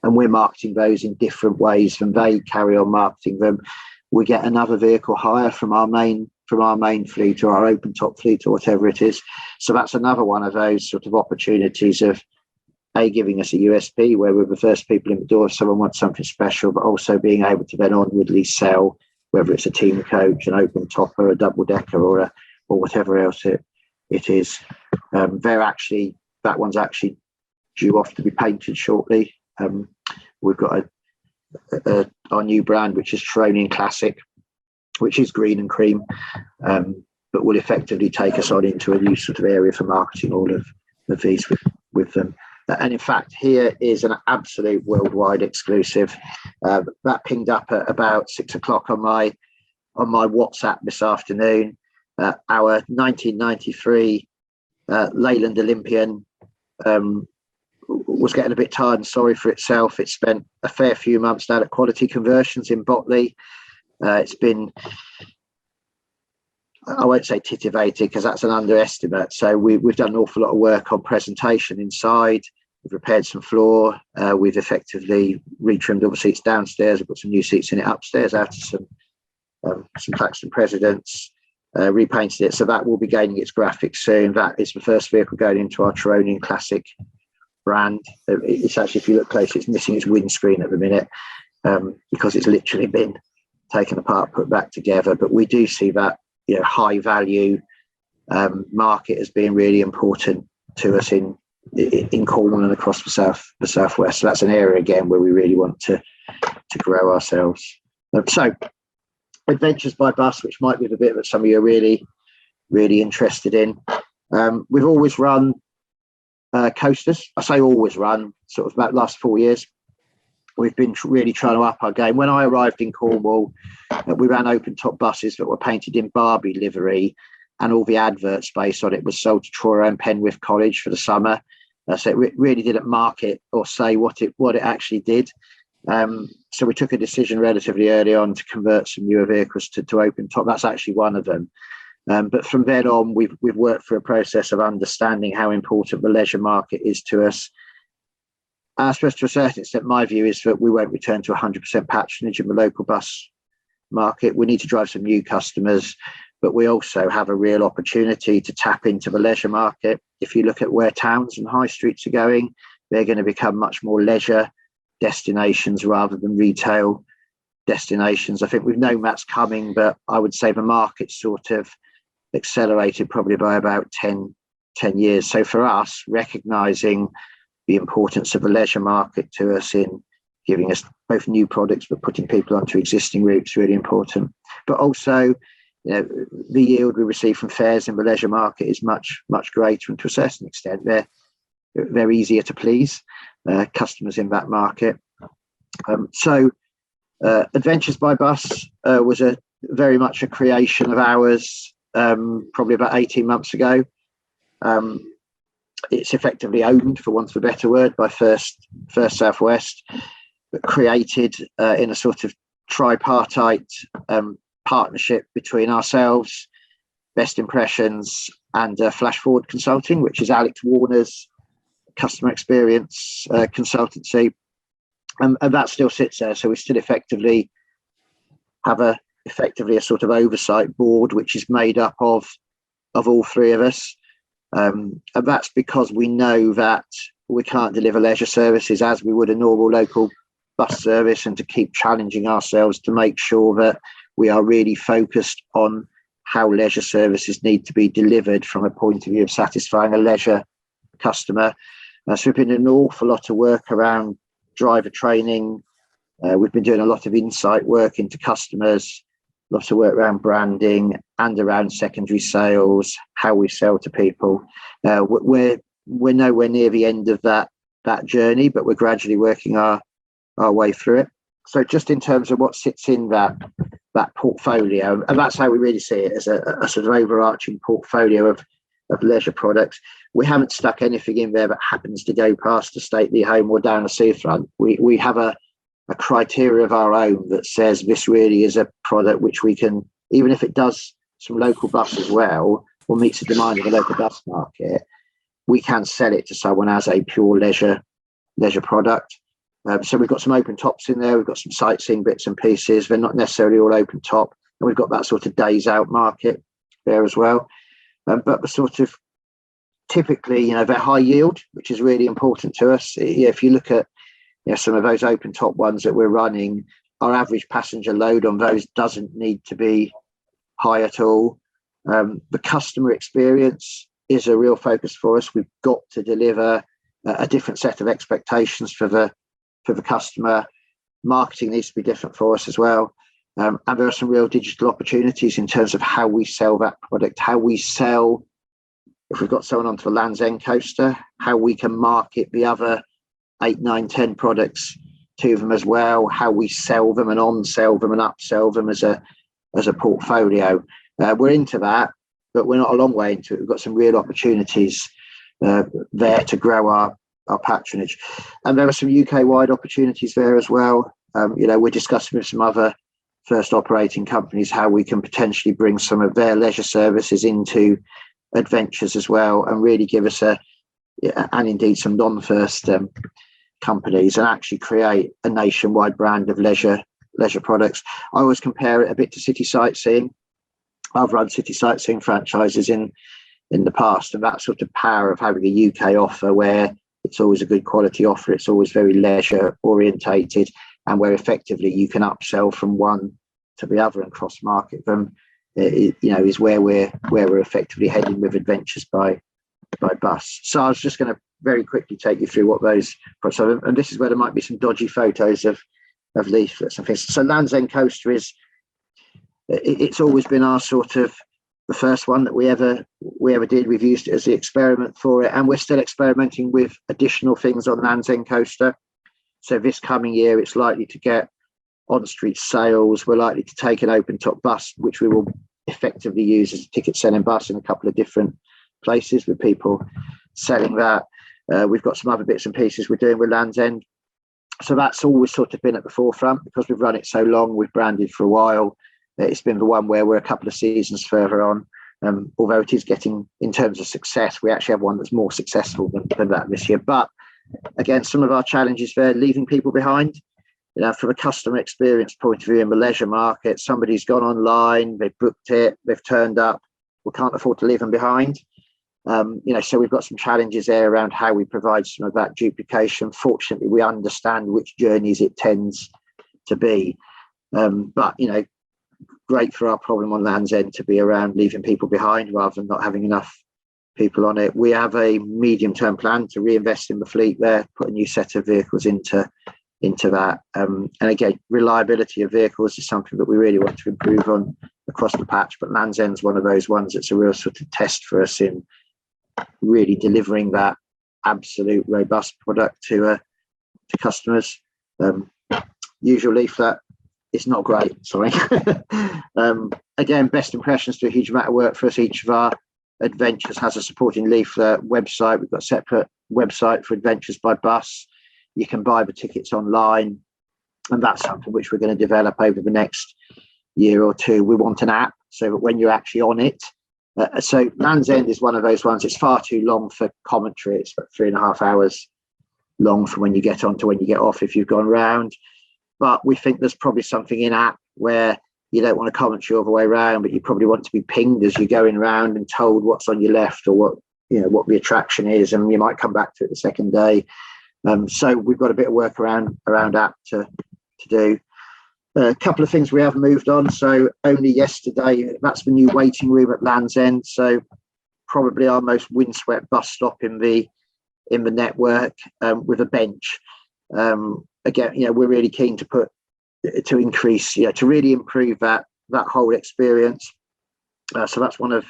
and we're marketing those in different ways than they carry on marketing them, we get another vehicle hire from our main fleet or our open top fleet or whatever it is. So that's another one of those sort of opportunities of giving us a USP where we're the first people in the door if someone wants something special, but also being able to then onwardly sell, whether it's a team coach, an open topper, a double decker, or whatever else it is. That one's actually due off to be painted shortly. We've got our new brand, which is Traronian Classic, which is green and cream, but will effectively take us on into a new sort of area for marketing all of these with them. And in fact, here is an absolute worldwide exclusive that pinged up at about 6 o'clock on my WhatsApp this afternoon. Our 1993 Leyland Olympian was getting a bit tired and sorry for itself. It spent a fair few months down at Quality Conversions in Botley. It's been, I won't say titivated because that's an underestimate. So we've done an awful lot of work on presentation inside. We've repaired some floor. We've effectively retrimmed all the seats downstairs. We've put some new seats in it upstairs out of some Claxton Presidents. Repainted it. So that will be gaining its graphics soon. That is the first vehicle going into our Traronian Classic brand. It's actually, if you look close, it's missing its windscreen at the minute because it's literally been taken apart, put back together. But we do see that high value market as being really important to us in Cornwall and across the southwest. So that's an area again where we really want to grow ourselves. So Adventures by Bus, which might be the bit that some of you are really, really interested in. We've always run coasters. I say always run, sort of about the last 4 years. We've been really trying to up our game. When I arrived in Cornwall, we ran open top buses that were painted in Barbie livery, and all the advert space on it was sold to Truro and Penwith College for the summer. So it really didn't market or say what it actually did. So we took a decision relatively early on to convert some newer vehicles to open top. That's actually one of them. But from then on, we've worked through a process of understanding how important the leisure market is to us. I suppose to a certain extent, my view is that we won't return to 100% patronage in the local bus market. We need to drive some new customers, but we also have a real opportunity to tap into the leisure market. If you look at where towns and high streets are going, they're going to become much more leisure destinations rather than retail destinations. I think we've known that's coming, but I would say the market sort of accelerated probably by about 10 10 years. So for us, recognising the importance of the leisure market to us in giving us both new products, but putting people onto existing routes, really important. But also, the yield we receive from fares in the leisure market is much, much greater, and to a certain extent, they're easier to please customers in that market. So Adventures by Bus was very much a creation of ours, probably about 18 months ago. It's effectively owned, for want of a better word, by First South West, but created in a sort of tripartite partnership between ourselves, Best Impressions, and Flash Forward Consulting, which is Alex Warner's customer experience consultancy, and that still sits there. So we still effectively have a sort of oversight board, which is made up of all three of us, and that's because we know that we can't deliver leisure services as we would a normal local bus service, and to keep challenging ourselves to make sure that we are really focused on how leisure services need to be delivered from a point of view of satisfying a leisure customer. So we've been doing an awful lot of work around driver training. We've been doing a lot of insight work into customers, lots of work around branding and around secondary sales, how we sell to people. We're nowhere near the end of that journey, but we're gradually working our way through it. So just in terms of what sits in that portfolio, and that's how we really see it, as a sort of overarching portfolio of leisure products. We haven't stuck anything in there that happens to go past a stately home or down a seafront. We have a criteria of our own that says this really is a product which we can, even if it does some local bus as well, or meets the demand of the local bus market, we can sell it to someone as a pure leisure product. So we've got some open tops in there. We've got some sightseeing bits and pieces. They're not necessarily all open top, and we've got that sort of days out market there as well. But the sort of typically, they're high yield, which is really important to us. If you look at some of those open top ones that we're running, our average passenger load on those doesn't need to be high at all. The customer experience is a real focus for us. We've got to deliver a different set of expectations for the customer. Marketing needs to be different for us as well. And there are some real digital opportunities in terms of how we sell that product, how we sell, if we've got someone onto a Land's End coaster, how we can market the other 8, 9, 10 products to them as well, how we sell them and on-sell them and upsell them as a portfolio. We're into that, but we're not a long way into it. We've got some real opportunities there to grow our patronage. And there are some UK-wide opportunities there as well. We're discussing with some other first operating companies how we can potentially bring some of their leisure services into Adventures as well, and really give us and indeed some non-first companies, and actually create a nationwide brand of leisure products. I always compare it a bit to city sightseeing. I've run city sightseeing franchises in the past, and that sort of power of having a UK offer where it's always a good quality offer, it's always very leisure orientated, and where effectively you can upsell from one to the other and cross market them, is where we're effectively heading with Adventures by Bus. So I was just going to very quickly take you through what those products are, and this is where there might be some dodgy photos of leaflets and things. So Land's End Coaster it's always been our sort of the first one that we ever did. We've used it as the experiment for it, and we're still experimenting with additional things on Land's End Coaster. So this coming year, it's likely to get on-street sales. We're likely to take an open-top bus, which we will effectively use as a ticket-selling bus in a couple of different places with people selling that. We've got some other bits and pieces we're doing with Land's End. So that's always sort of been at the forefront because we've run it so long, we've branded for a while. It's been the one where we're a couple of seasons further on. Although it is getting, in terms of success, we actually have one that's more successful than that this year. But again, some of our challenges there, leaving people behind. From a customer experience point of view in the leisure market, somebody's gone online, they've booked it, they've turned up. We can't afford to leave them behind. So we've got some challenges there around how we provide some of that duplication. Fortunately, we understand which journeys it tends to be. But great for our problem on Land's End to be around leaving people behind rather than not having enough people on it. We have a medium-term plan to reinvest in the fleet there, put a new set of vehicles into that. And again, reliability of vehicles is something that we really want to improve on across the patch. But Land's End's one of those ones that's a real sort of test for us in really delivering that absolute robust product to customers. Usual leaflet is not great, sorry. Again, best impressions do a huge amount of work for us. Each of our adventures has a supporting leaflet website. We've got a separate website for adventures by bus. You can buy the tickets online, and that's something which we're going to develop over the next year or two. We want an app so that when you're actually on it, so Land's End is one of those ones. It's far too long for commentary. It's about 3.5 hours long from when you get on to when you get off if you've gone round. But we think there's probably something in app where you don't want to commentary all the way around, but you probably want to be pinged as you're going around and told what's on your left or what the attraction is, and you might come back to it the second day. So we've got a bit of work around app to do. A couple of things we have moved on. So only yesterday, that's the new waiting room at Land's End. So probably our most windswept bus stop in the network, with a bench. Again, we're really keen to increase, to really improve that whole experience. So that's one of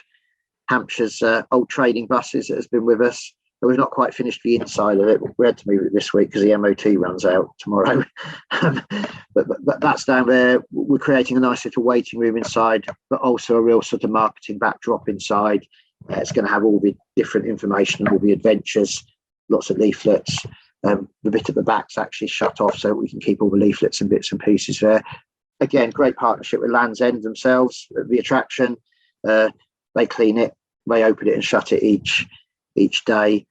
Hampshire's old trading buses that has been with us. But we've not quite finished the inside of it. We had to move it this week because the MOT runs out tomorrow. but that's down there. We're creating a nice little waiting room inside, but also a real sort of marketing backdrop inside. It's going to have all the different information, all the adventures, lots of leaflets. The bit at the back's actually shut off so we can keep all the leaflets and bits and pieces there. Again, great partnership with Land's End themselves, the attraction. They clean it, they open it and shut it each day.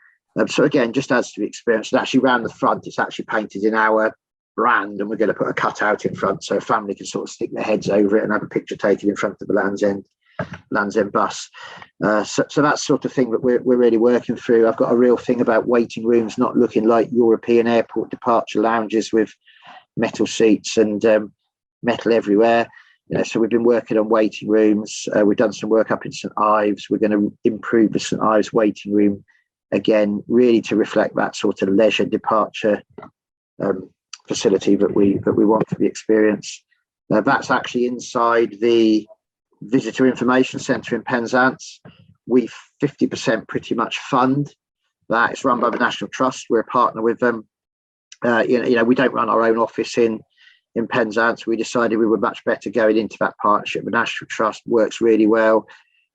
So again, just adds to the experience. And actually around the front, it's actually painted in our brand, and we're going to put a cutout in front so a family can sort of stick their heads over it and have a picture taken in front of the Land's End bus. So that's sort of thing that we're really working through. I've got a real thing about waiting rooms not looking like European airport departure lounges with metal seats and metal everywhere. So we've been working on waiting rooms. We've done some work up in St Ives. We're going to improve the St Ives waiting room again, really to reflect that sort of leisure departure facility that we want for the experience. That's actually inside the Visitor Information Centre in Penzance. We 50% pretty much fund that. It's run by the National Trust. We're a partner with them. We don't run our own office in Penzance. We decided we were much better going into that partnership. The National Trust works really well.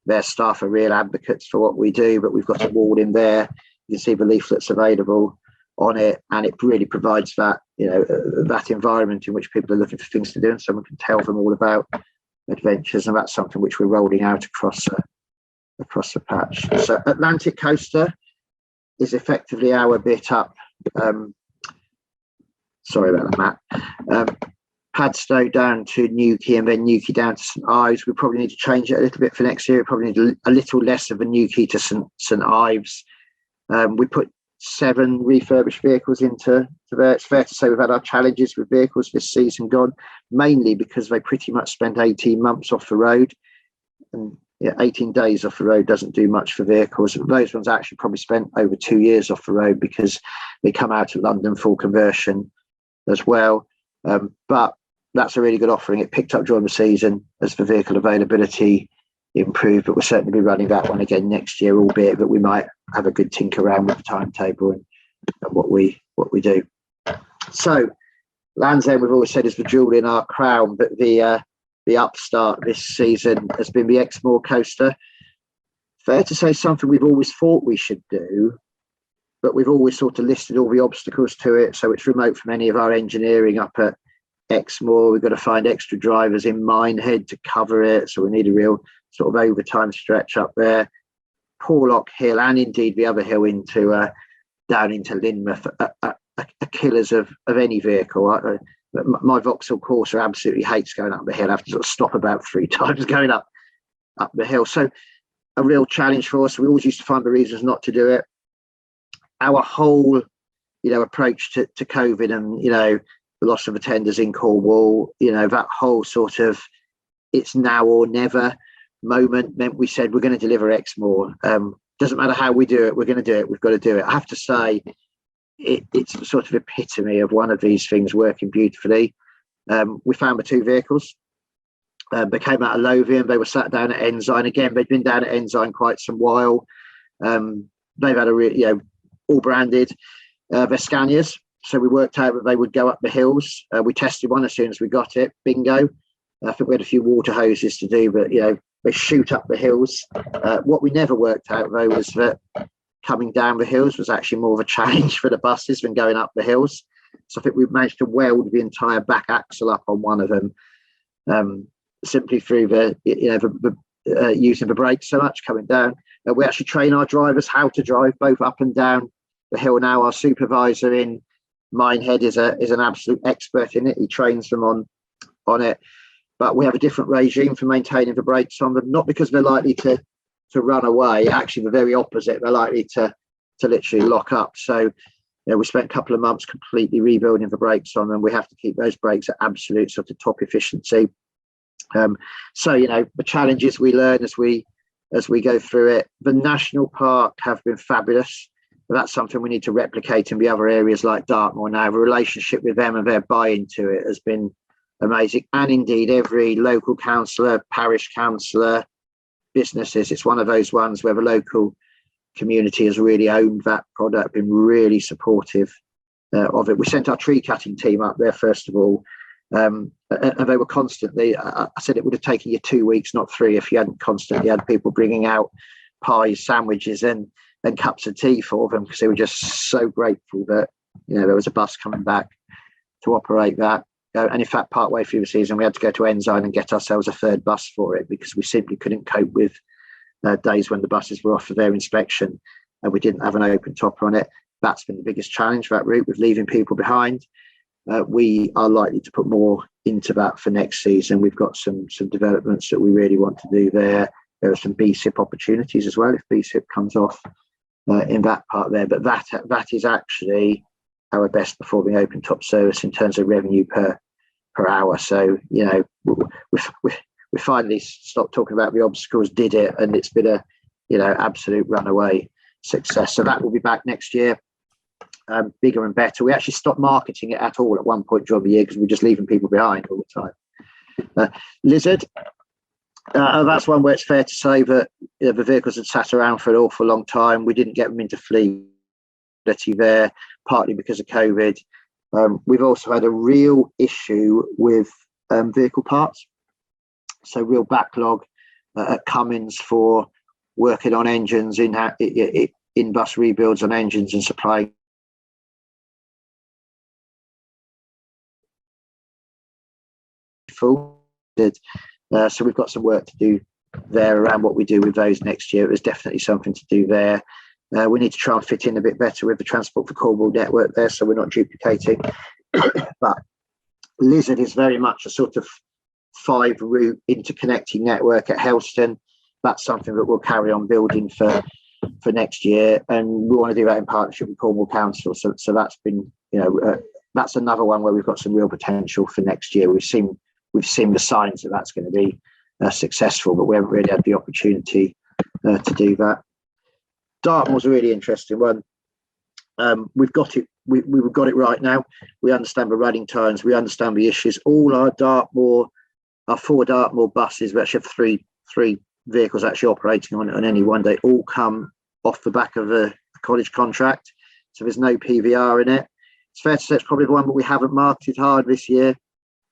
Their staff are real advocates for what we do, but we've got a wall in there. You can see the leaflets available on it, and it really provides that, that environment in which people are looking for things to do, and someone can tell them all about adventures, and that's something which we're rolling out across the patch. So Atlantic Coaster is effectively our bit up. Sorry about that, Matt. Padstow down to Newquay, and then Newquay down to St Ives. We probably need to change it a little bit for next year. We probably need a little less of a Newquay to St Ives. We put 7 refurbished vehicles into there. It's fair to say we've had our challenges with vehicles this season gone, mainly because they pretty much spent 18 months off the road. And 18 days off the road doesn't do much for vehicles. Those ones actually probably spent over 2 years off the road because they come out of London full conversion as well. But that's a really good offering. It picked up during the season as the vehicle availability improved, but we'll certainly be running that one again next year, albeit that we might have a good tinker around with the timetable and what we do. So Land's End, we've always said, is the jewel in our crown, but the upstart this season has been the Exmoor coaster. Fair to say something we've always thought we should do, but we've always sort of listed all the obstacles to it. So it's remote from any of our engineering up at Exmoor. We've got to find extra drivers in Minehead to cover it. So we need a real sort of overtime stretch up there. Porlock Hill, and indeed the other hill down into Lynmouth, are killers of any vehicle. My Vauxhall Corsa absolutely hates going up the hill. I have to sort of stop about 3 times going up the hill. So a real challenge for us. We always used to find the reasons not to do it. Our whole, approach to COVID and, the loss of attenders in Cornwall, that whole sort of it's now or never moment meant we said we're going to deliver Exmoor. doesn't matter how we do it, we're going to do it. We've got to do it. I have to say, it's the sort of epitome of one of these things working beautifully. We found the 2 vehicles. They came out of Lothian. They were sat down at Ensign. Again, they'd been down at Ensign quite some while. They've had all branded. They're Scanias. So we worked out that they would go up the hills. We tested one as soon as we got it. Bingo. I think we had a few water hoses to do, but they shoot up the hills. What we never worked out though was that coming down the hills was actually more of a challenge for the buses than going up the hills. So I think we managed to weld the entire back axle up on one of them, simply through the using the brakes so much coming down. We actually train our drivers how to drive both up and down the hill now. Our supervisor in Minehead is an absolute expert in it. He trains them on it. But we have a different regime for maintaining the brakes on them, not because they're likely to run away. Actually, the very opposite. They're likely to literally lock up. So we spent a couple of months completely rebuilding the brakes on them. We have to keep those brakes at absolute sort of top efficiency. So the challenges we learn as we go through it. The national park have been fabulous. That's something we need to replicate in the other areas like Dartmoor now. The relationship with them and their buy-in to it has been amazing. And indeed, every local councillor, parish councillor, businesses, it's one of those ones where the local community has really owned that product, been really supportive of it. We sent our tree cutting team up there, first of all, and they were constantly, I said it would have taken you 2 weeks, not 3, if you hadn't constantly had people bringing out pies, sandwiches and cups of tea for them, because they were just so grateful that there was a bus coming back to operate that. And in fact, partway through the season, we had to go to Ensign and get ourselves a 3rd bus for it, because we simply couldn't cope with days when the buses were off for their inspection and we didn't have an open topper on it. That's been the biggest challenge, that route, with leaving people behind. We are likely to put more into that for next season. We've got some developments that we really want to do there. There are some BSIP opportunities as well if BSIP comes off in that part there. But that is actually our best performing open top service in terms of revenue per hour. So we finally stopped talking about the obstacles, did it, and it's been a absolute runaway success. So that will be back next year, bigger and better. We actually stopped marketing it at all at one point during the year because we're just leaving people behind all the time. Lizard, that's one where it's fair to say that the vehicles had sat around for an awful long time. We didn't get them into fleet there, partly because of COVID. We've also had a real issue with vehicle parts. So real backlog at Cummins for working on engines, in bus rebuilds on engines and supplying. So we've got some work to do there around what we do with those next year. There's definitely something to do there. We need to try and fit in a bit better with the Transport for Cornwall network there, so we're not duplicating. But Lizard is very much a sort of 5-route interconnecting network at Helston. That's something that we'll carry on building for next year, and we want to do that in partnership with Cornwall Council. So that's been, that's another one where we've got some real potential for next year. We've seen the signs that that's going to be successful, but we haven't really had the opportunity to do that. Dartmoor's a really interesting one. We've got it. We've got it right now. We understand the running times. We understand the issues. All our 4 Dartmoor buses, we actually have three vehicles actually operating on any one day, all come off the back of a college contract. So there's no PVR in it. It's fair to say it's probably the one that we haven't marketed hard this year.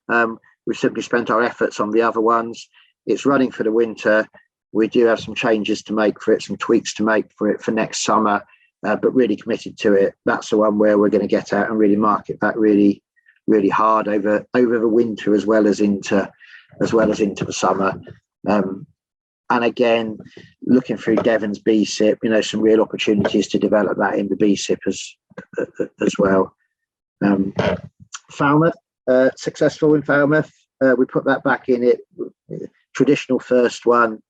We've simply spent our efforts on the other ones. It's running for the winter. We do have some changes to make for it, some tweaks to make for it for next summer, but really committed to it. That's the one where we're going to get out and really market that really, really hard over the winter as well as into the summer. And again, looking through Devon's BSIP, some real opportunities to develop that in the BSIP as well. Falmouth, successful in Falmouth. We put that back in it. Traditional first one,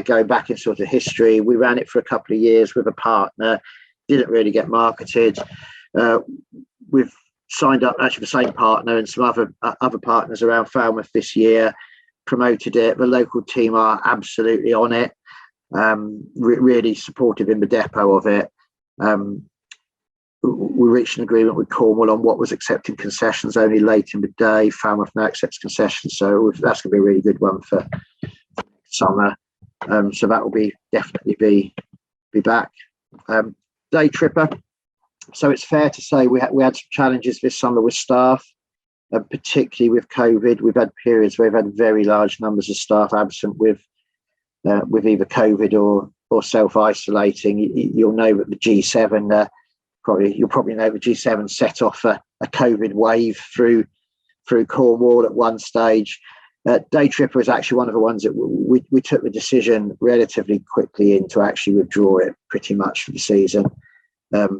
going back in sort of history. We ran it for a couple of years with a partner. Didn't really get marketed. We've signed up actually the same partner and some other partners around Falmouth this year. Promoted it. The local team are absolutely on it. really supportive in the depot of it. We reached an agreement with Cornwall on what was accepting concessions only late in the day. Falmouth now accepts concessions, so that's going to be a really good one for summer. So that will definitely be back. Day tripper. So it's fair to say we had some challenges this summer with staff, particularly with COVID. We've had periods where we've had very large numbers of staff absent with either COVID or self-isolating. You'll know that the G7 you'll probably know the G7 set off a COVID wave through Cornwall at one stage. Day tripper is actually one of the ones that we took the decision relatively quickly to actually withdraw it pretty much for the season,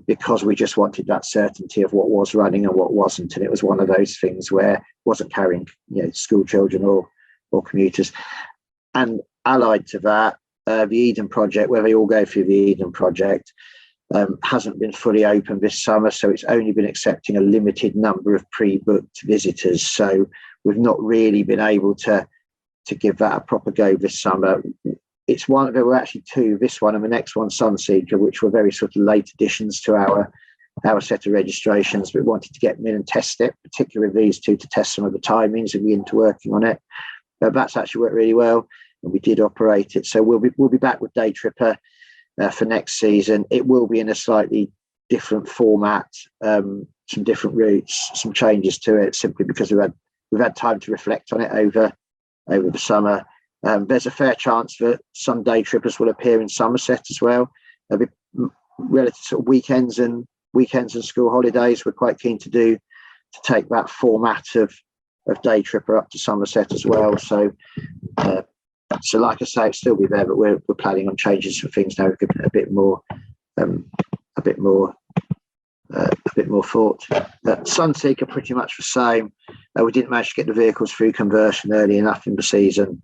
because we just wanted that certainty of what was running and what wasn't. And it was one of those things where it wasn't carrying school children or commuters. And allied to that, the Eden project, where they all go through the Eden project, hasn't been fully open this summer, so it's only been accepting a limited number of pre-booked visitors. So we've not really been able to give that a proper go this summer. There were actually two, this one and the next one, Sunseeker, which were very sort of late additions to our set of registrations. We wanted to get them in and test it, particularly these two, to test some of the timings and be into working on it. That's actually worked really well, and we did operate it. So we'll be back with Day Tripper for next season. It will be in a slightly different format, some different routes, some changes to it, simply because we've had time to reflect on it over the summer. There's a fair chance that some day trippers will appear in Somerset as well. There'll be relative sort of weekends and school holidays. We're quite keen to take that format of day tripper up to Somerset as well. So like I say, it'll still be there, but we're planning on changes for things now, giving it a bit more thought. Sunseeker pretty much the same. We didn't manage to get the vehicles through conversion early enough in the season,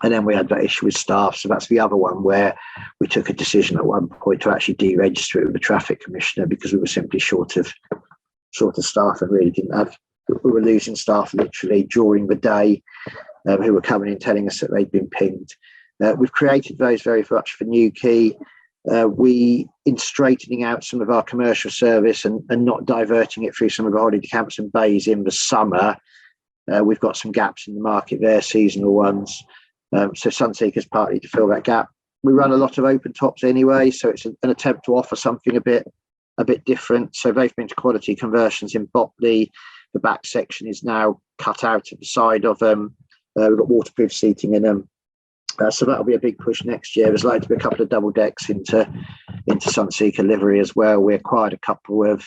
and then we had that issue with staff. So that's the other one where we took a decision at one point to actually deregister it with the traffic commissioner, because we were simply short of staff and really didn't have. We were losing staff literally during the day, who were coming in telling us that they'd been pinged. We've created those very much for Newquay. In straightening out some of our commercial service and not diverting it through some of the holiday camps and bays in the summer, we've got some gaps in the market there, seasonal ones. So Sunseeker is partly to fill that gap. We run a lot of open tops anyway, so it's an attempt to offer something a bit different. So they've been to quality conversions in Botley. The back section is now cut out at the side of them. We've got waterproof seating in them. So that'll be a big push next year. There's likely to be a couple of double decks into Sunseeker livery as well. We acquired a couple of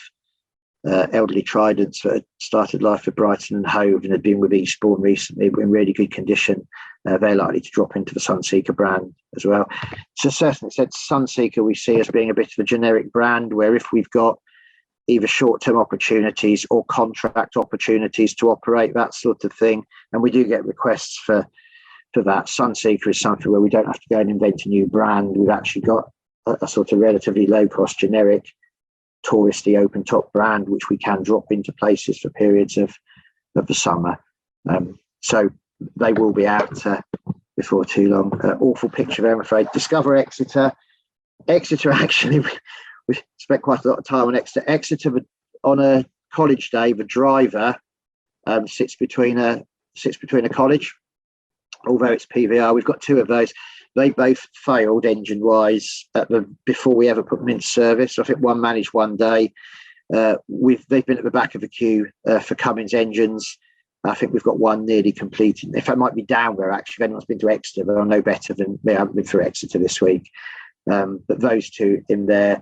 elderly Tridents that had started life at Brighton and Hove and had been with Eastbourne recently, but in really good condition. They're likely to drop into the Sunseeker brand as well. So certainly said Sunseeker we see as being a bit of a generic brand, where if we've got either short-term opportunities or contract opportunities to operate, that sort of thing, and we do get requests for that. Sunseeker is something where we don't have to go and invent a new brand. We've actually got a sort of relatively low-cost, generic, touristy open-top brand, which we can drop into places for periods of the summer. So they will be out before too long. Awful picture there, I'm afraid. Discover Exeter. Exeter, actually, we spent quite a lot of time on Exeter. Exeter, on a college day, the driver sits between a college. Although it's PVR, we've got two of those. They both failed engine-wise before we ever put them into service. So I think one managed one day. They've been at the back of the queue for Cummins engines. I think we've got one nearly completed. In fact, it might be down there, actually. If anyone's been to Exeter, they'll know better than me. I haven't been through Exeter this week. But those two in there,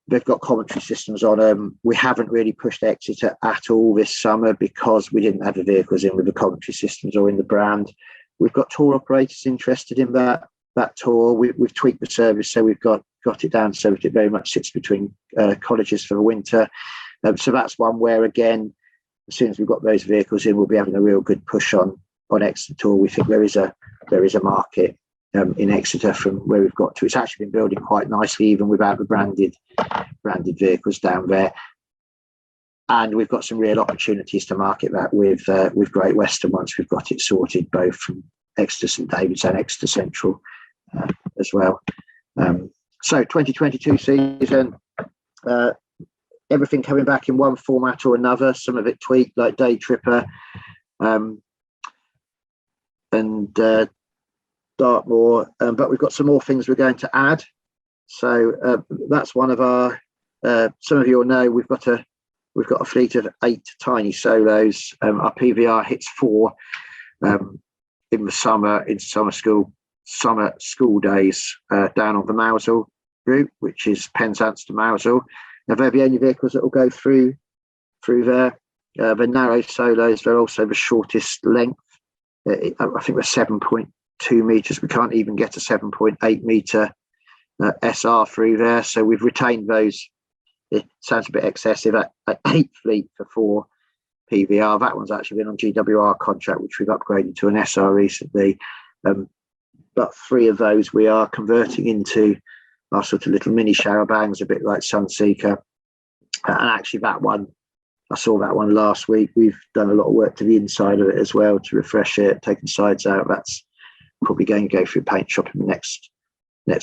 they've got commentary systems on them. We haven't really pushed Exeter at all this summer because we didn't have the vehicles in with the commentary systems or in the brand. We've got tour operators interested in that tour. We've tweaked the service, so we've got it down so that it very much sits between colleges for the winter. So that's one where, again, as soon as we've got those vehicles in, we'll be having a real good push on Exeter tour. We think there is a market in Exeter from where we've got to. It's actually been building quite nicely, even without the branded vehicles down there. And we've got some real opportunities to market that with Great Western once we've got it sorted, both from Exeter St David's and Exeter Central. as well. So 2022 season, everything coming back in one format or another, some of it tweaked like Day Tripper and Dartmoor, but we've got some more things we're going to add. So that's one of our, some of you will know, we've got a fleet of 8 tiny solos. Our PVR hits 4 in the summer, in summer school days down on the Mousehole route, which is Penzance to Mousehole. Now they're the only vehicles that will go through there. The narrow solos, they're also the shortest length. I think they're 7.2 meters. We can't even get a 7.8 meter SR through there. So we've retained those. It sounds a bit excessive at 8 fleet for 4 PVR. That one's actually been on GWR contract, which we've upgraded to an SR recently. But 3 of those we are converting into our sort of little mini shower bangs, a bit like Sunseeker. And actually that one, I saw that one last week. We've done a lot of work to the inside of it as well to refresh it, taking sides out. That's probably going to go through paint shop in the next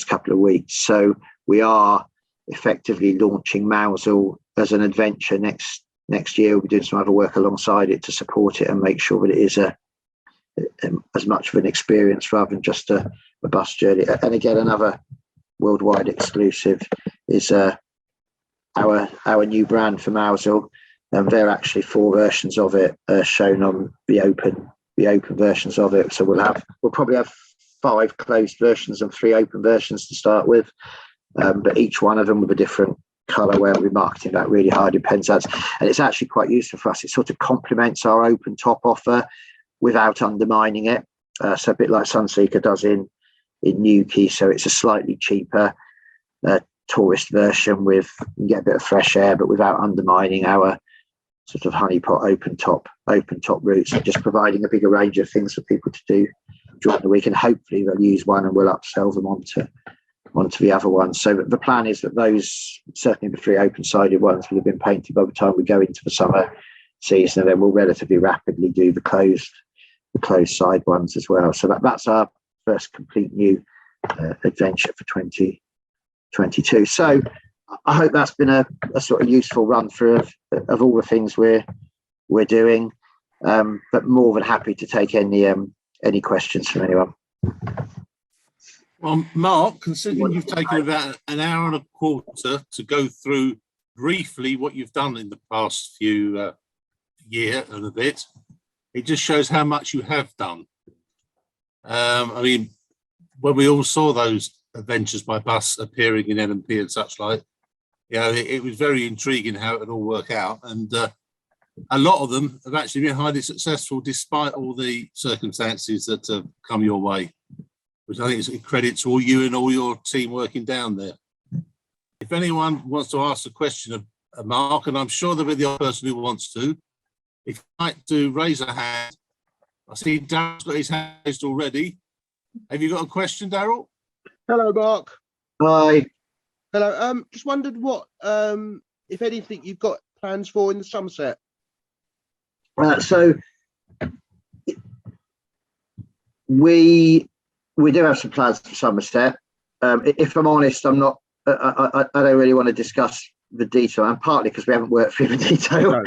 couple of weeks. So we are effectively launching Mousehole as an adventure next year. We'll be doing some other work alongside it to support it and make sure that it is as much of an experience rather than just a bus journey. And again, another worldwide exclusive is our new brand for Mousehole. And there are actually 4 versions of it shown on the open versions of it. So we'll probably have 5 closed versions and 3 open versions to start with. But each one of them with a different colour, where we're marketing that really hard in Penzance. And it's actually quite useful for us. It sort of complements our open top offer without undermining it. So a bit like Sunseeker does in Newquay. So it's a slightly cheaper tourist version with, you get a bit of fresh air, but without undermining our sort of honeypot open top routes, and just providing a bigger range of things for people to do during the week. And hopefully they'll use one and we'll upsell them onto the other ones. So the plan is that those, certainly the 3 open-sided ones, will have been painted by the time we go into the summer season, and then we'll relatively rapidly do the closed side ones as well. So that's our first complete new adventure for 2022. So I hope that's been a sort of useful run through of all the things we're doing, but more than happy to take any questions from anyone. Well, Mark, considering you've taken about an hour and a quarter to go through briefly what you've done in the past few year and a bit, it just shows how much you have done. I mean, when we all saw those adventures by bus appearing in LMP and such like, you know, it was very intriguing how it would all work out. And a lot of them have actually been highly successful despite all the circumstances that have come your way, which I think is a credit to all you and all your team working down there. If anyone wants to ask a question of Mark, and I'm sure there'll be the other person who wants to, if you'd like to raise a hand. I see Daryl's got his hand raised already. Have you got a question, Daryl? Hello, Mark. Hi. Hello. Just wondered what, if anything, you've got plans for in the Somerset. So we do have some plans for Somerset. If I'm honest, I'm not. I don't really want to discuss the detail, and partly because we haven't worked through the detail.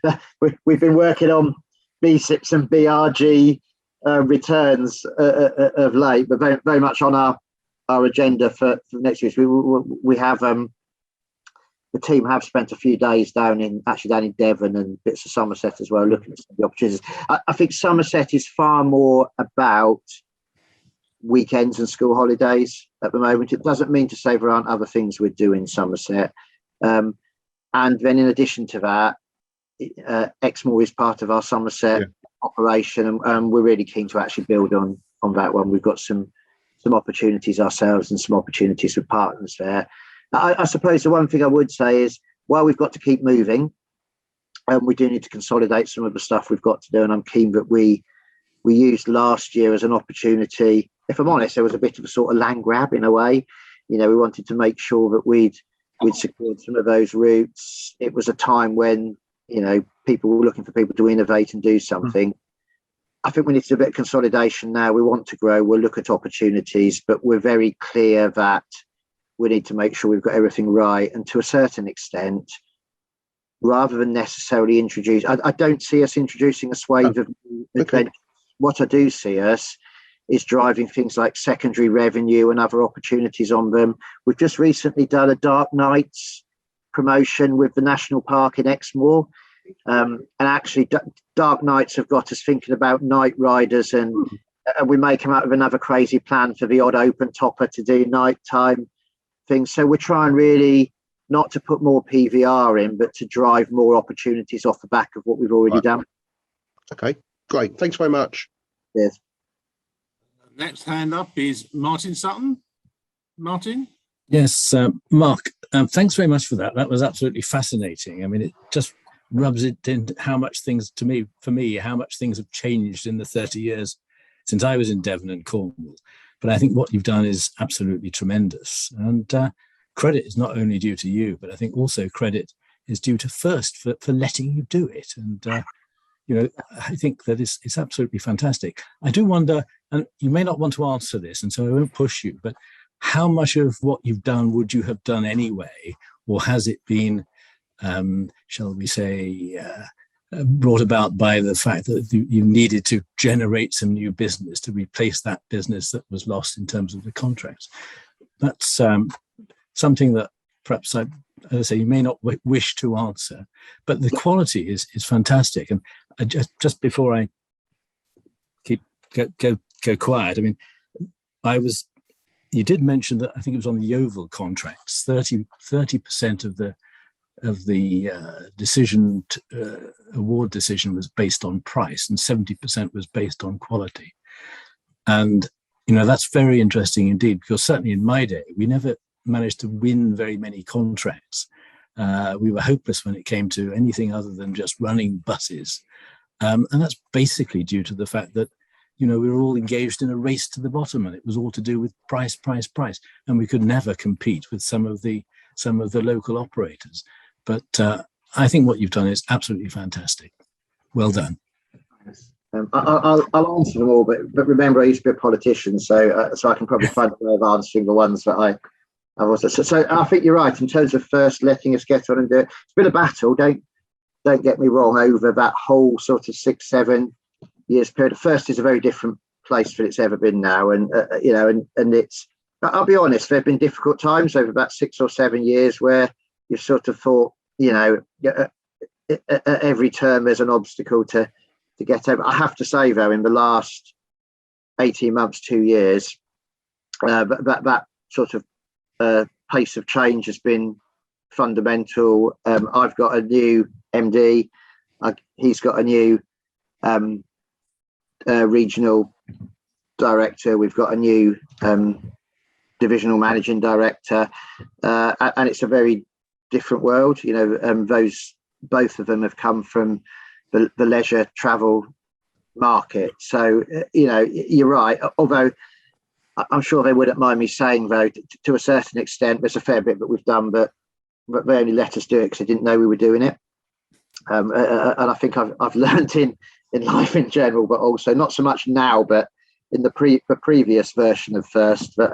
No, we've been working on BSIPs and BRG returns of late, but very much on our agenda for next year. We have the team have spent a few days down in Devon and bits of Somerset as well, looking at some of the opportunities. I think Somerset is far more about weekends and school holidays at the moment. It doesn't mean to say there aren't other things we're doing in Somerset. And then in addition to that, Exmoor is part of our Somerset operation, and we're really keen to actually build on that one. We've got some opportunities ourselves and some opportunities with partners there. I suppose the one thing I would say is, while we've got to keep moving, we do need to consolidate some of the stuff we've got to do, and I'm keen that we used last year as an opportunity. If I'm honest, there was a bit of a sort of land grab in a way. You know, we wanted to make sure that we'd secured some of those routes. It was a time when, you know, people were looking for people to innovate and do something. I think we need to do a bit of consolidation now. We want to grow. We'll look at opportunities, but we're very clear that we need to make sure we've got everything right. And to a certain extent, rather than necessarily introduce, I don't see us introducing a swathe of adventures. What I do see us is driving things like secondary revenue and other opportunities on them. We've just recently done a Dark Nights promotion with the National Park in Exmoor. And actually, Dark Nights have got us thinking about night riders, and we may come out with another crazy plan for the odd open topper to do nighttime things. So we're trying really not to put more PVR in, but to drive more opportunities off the back of what we've already done. Okay, great. Thanks very much. Yes. Next hand up is Martin Sutton. Martin? Yes, Mark, thanks very much for that. That was absolutely fascinating. I mean, it just rubs it in how much things, for me, how much things have changed in the 30 years since I was in Devon and Cornwall. But I think what you've done is absolutely tremendous. And credit is not only due to you, but I think also credit is due to First for letting you do it. And, I think that it's absolutely fantastic. I do wonder, and you may not want to answer this, and so I won't push you, but how much of what you've done would you have done anyway? Or has it been, shall we say, brought about by the fact that you needed to generate some new business to replace that business that was lost in terms of the contracts? That's something that perhaps as I say, you may not wish to answer, but the quality is fantastic. And I just before I go quiet, I mean, you did mention that I think it was on the Yeovil contracts, 30% of the decision award decision was based on price and 70% was based on quality. And that's very interesting indeed, because certainly in my day we never managed to win very many contracts. We were hopeless when it came to anything other than just running buses, and that's basically due to the fact that we were all engaged in a race to the bottom, and it was all to do with price, and we could never compete with some of the local operators. But I think what you've done is absolutely fantastic. Well done. I'll answer them all, but remember, I used to be a politician, so I can probably find a way of answering the ones that I've also. So I think you're right in terms of First letting us get on and do it. It's been a battle. Don't get me wrong. Over that whole sort of 6-7 years period, First is a very different place than it's ever been now, and and it's. I'll be honest. There have been difficult times over about 6 or 7 years where you've sort of thought, at every term there's an obstacle to get over. I have to say though, in the last 18 months, 2 years, that sort of pace of change has been fundamental. I've got a new MD. He's got a new regional director. We've got a new divisional managing director, and it's a very different world. Both of them have come from the leisure travel market. So you're right. Although I'm sure they wouldn't mind me saying, though, to a certain extent, there's a fair bit that we've done, but they only let us do it because they didn't know we were doing it. And I think I've learned in life in general, but also not so much now, but in the previous version of First. But